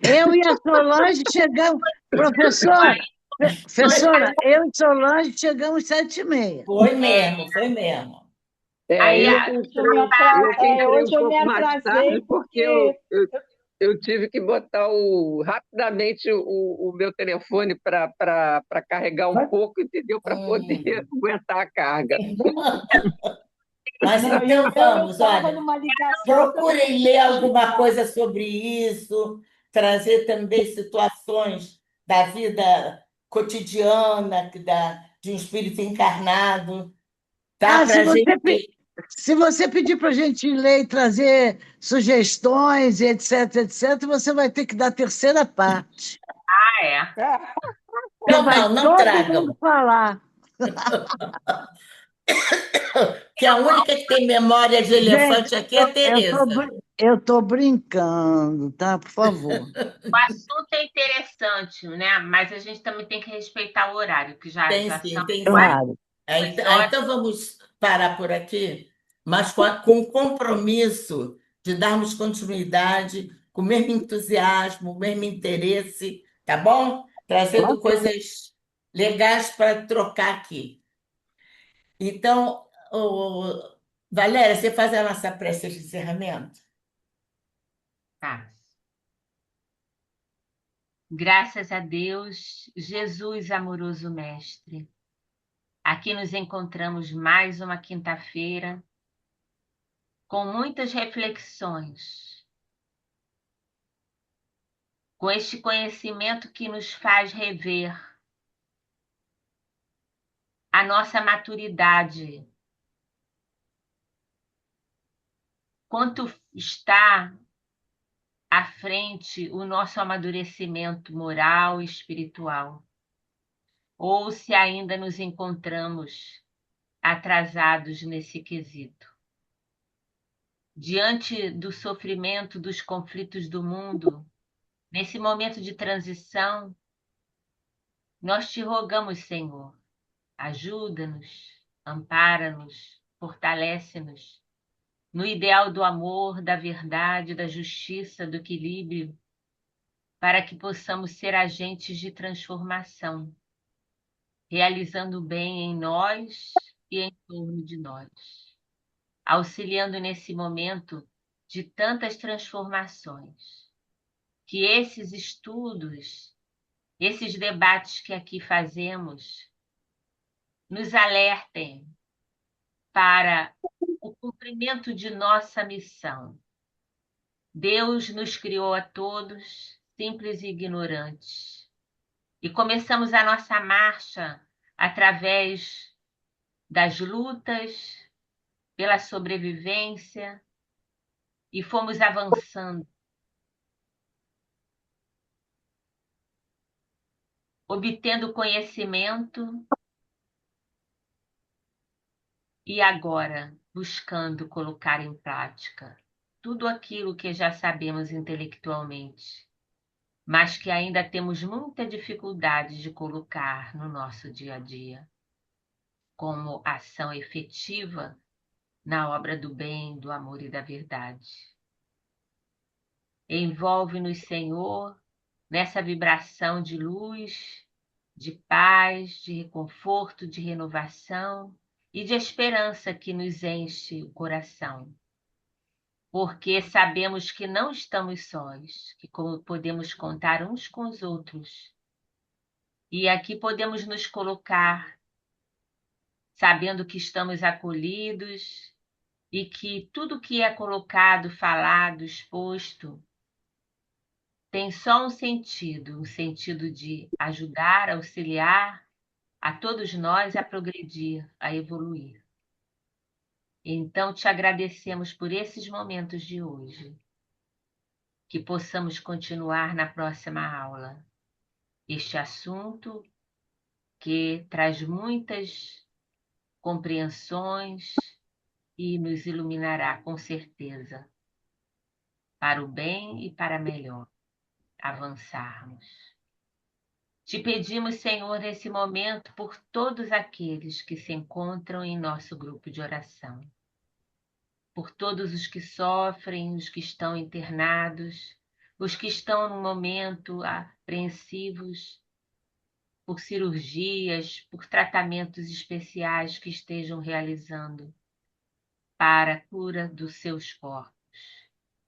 S4: Eu e a Solange chegamos. Professor, professora, eu e Solange chegamos 7h30.
S2: Foi mesmo, foi mesmo.
S1: Aí
S3: Eu eu que entrei um
S5: Hoje eu me
S3: pouco mais
S5: atrasei
S3: tarde porque
S5: porque
S3: eu tive que botar rapidamente o meu telefone para carregar um pouco, entendeu? Para poder
S2: Hum.
S3: aguentar a carga.
S2: Mas
S5: não,
S2: então
S5: eu
S2: vamos,
S5: estava
S2: olha.
S5: numa ligação que eu não
S2: Procurem ler
S5: podia
S2: alguma
S5: desligar.
S2: coisa sobre isso, trazer também situações da vida cotidiana, de um espírito encarnado, tá?
S4: Ah,
S2: Para a gente.
S4: se você pedir para a gente ler e trazer sugestões, e etc, etc, você vai ter que dar a terceira parte.
S1: é.
S4: Que
S2: Não,
S4: vai
S2: não, não
S4: todo mundo
S2: tragam,
S4: falar.
S2: que a única que tem memória de
S4: Gente,
S2: elefante aqui é a Tereza.
S4: eu tô brincando, tá? Por favor.
S1: O assunto é interessante, né? Mas a gente também tem que respeitar o horário, que
S2: Tem
S1: já são
S2: sim, tem
S1: quase
S2: sim.
S4: Claro.
S1: duas horas.
S2: Então vamos parar por aqui, mas com o compromisso de darmos continuidade, com o mesmo entusiasmo, o mesmo interesse, tá bom? Trazendo
S4: Ok.
S2: coisas legais para trocar aqui. Então, Valéria, você faz a nossa prece de encerramento?
S1: Tá. Graças a Deus, Jesus, amoroso Mestre. Aqui nos encontramos mais uma quinta-feira com muitas reflexões, com este conhecimento que nos faz rever a nossa maturidade, quanto está à frente o nosso amadurecimento moral e espiritual, ou se ainda nos encontramos atrasados nesse quesito. Diante do sofrimento, dos conflitos do mundo, nesse momento de transição, nós te rogamos, Senhor, ajuda-nos, ampara-nos, fortalece-nos no ideal do amor, da verdade, da justiça, do equilíbrio, para que possamos ser agentes de transformação, realizando o bem em nós e em torno de nós, auxiliando nesse momento de tantas transformações. Que esses estudos, esses debates que aqui fazemos, nos alertem para o cumprimento de nossa missão. Deus nos criou a todos, simples e ignorantes, e começamos a nossa marcha através das lutas pela sobrevivência e fomos avançando, obtendo conhecimento e agora buscando colocar em prática tudo aquilo que já sabemos intelectualmente, mas que ainda temos muita dificuldade de colocar no nosso dia a dia, como ação efetiva na obra do bem, do amor e da verdade. Envolve-nos, Senhor, nessa vibração de luz, de paz, de reconforto, de renovação e de esperança que nos enche o coração. Porque sabemos que não estamos sós, que podemos contar uns com os outros. E aqui podemos nos colocar, sabendo que estamos acolhidos e que tudo que é colocado, falado, exposto, tem só um sentido, o sentido de ajudar, auxiliar a todos nós a progredir, a evoluir. Então, te agradecemos por esses momentos de hoje. Que possamos continuar na próxima aula este assunto que traz muitas compreensões e nos iluminará com certeza para o bem e para melhor avançarmos. Te pedimos, Senhor, nesse momento, por todos aqueles que se encontram em nosso grupo de oração, por todos os que sofrem, os que estão internados, os que estão no momento apreensivos por cirurgias, por tratamentos especiais que estejam realizando para a cura dos seus corpos.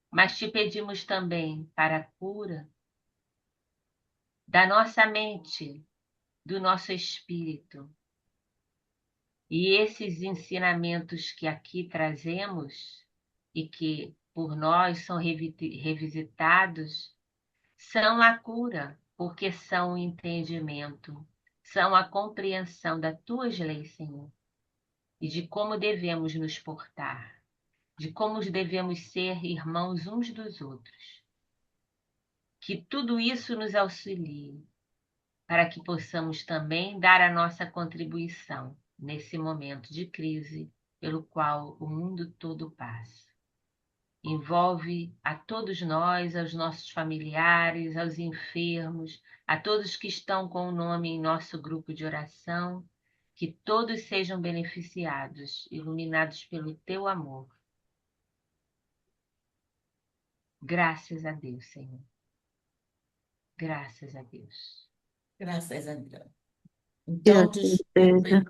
S1: Mas te pedimos também para a cura da nossa mente, do nosso espírito. E esses ensinamentos que aqui trazemos e que por nós são revisitados, são a cura, porque são o entendimento, são a compreensão das tuas leis, Senhor, e de como devemos nos portar, de como devemos ser irmãos uns dos outros. Que tudo isso nos auxilie, para que possamos também dar a nossa contribuição nesse momento de crise pelo qual o mundo todo passa. Envolve a todos nós, aos nossos familiares, aos enfermos, a todos que estão com o nome em nosso grupo de oração, que todos sejam beneficiados, iluminados pelo teu amor. Graças a Deus, Senhor. Graças a Deus.
S2: Graças a Deus.
S4: Que
S2: Então,
S4: assim seja.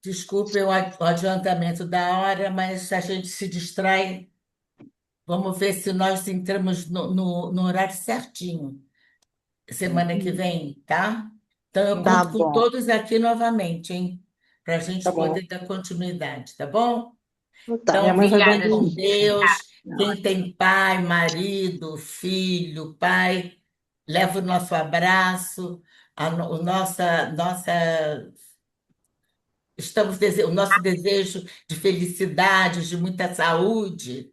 S2: desculpe o adiantamento da hora, mas a gente se distrai. Vamos ver se nós entramos no horário certinho, semana que vem, tá? Então, eu
S4: Tá
S2: conto com
S4: bom,
S2: todos aqui novamente, hein? Para a gente
S6: Tá bom.
S2: poder dar continuidade, tá bom?
S4: tá.
S6: Minha
S2: Então,
S6: mãe vai
S2: fiquem
S1: Obrigada,
S2: com
S6: dormir.
S2: Deus. Quem tem pai, marido, filho, pai, leva o nosso abraço, o nosso desejo de felicidade, de muita saúde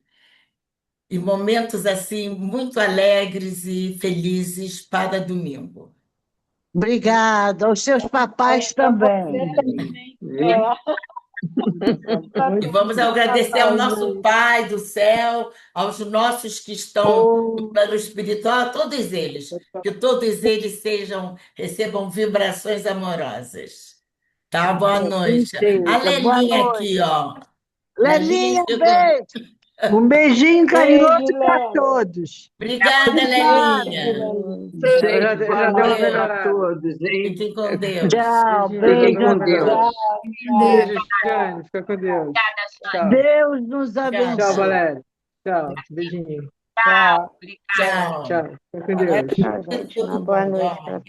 S2: e momentos assim muito alegres e felizes para domingo.
S4: Obrigada. Aos seus papais
S5: Para
S4: também.
S5: você também.
S3: Viu?
S2: E vamos agradecer ao nosso Pai do céu, aos nossos que estão no plano espiritual, a todos eles, que todos eles recebam vibrações amorosas. Tá? Boa
S4: Assim
S2: noite. A
S4: seja. Boa
S2: Lelinha
S4: noite.
S2: aqui, ó. Lelinha
S4: Lelinha,
S2: chegou.
S4: beijo.
S6: Um beijinho carinhoso
S5: Beijo,
S6: para
S5: Léo.
S6: todos.
S2: Obrigada,
S5: Obrigada,
S2: Lelinha.
S5: Lelinha.
S3: Já deu uma
S2: Valeu.
S3: melhorada. Todos, hein?
S2: Fiquem com Deus.
S6: Tchau,
S7: Beijinho,
S3: Fiquem
S6: beijo.
S3: com
S7: tchau,
S3: Deus.
S5: Tchau, tchau.
S7: Beijo, Jane. Fica com Deus.
S1: Obrigada, Jane.
S7: Tchau.
S6: Deus nos
S7: Tchau,
S6: abençoe.
S7: Valéria. Tchau. Beijinho.
S5: Tchau.
S1: Obrigada.
S2: Tchau.
S7: Tchau. Fica com
S2: Agora
S7: Deus.
S2: tudo
S8: Tchau, gente. Uma
S2: bom.
S8: boa noite
S2: Tchau.
S8: para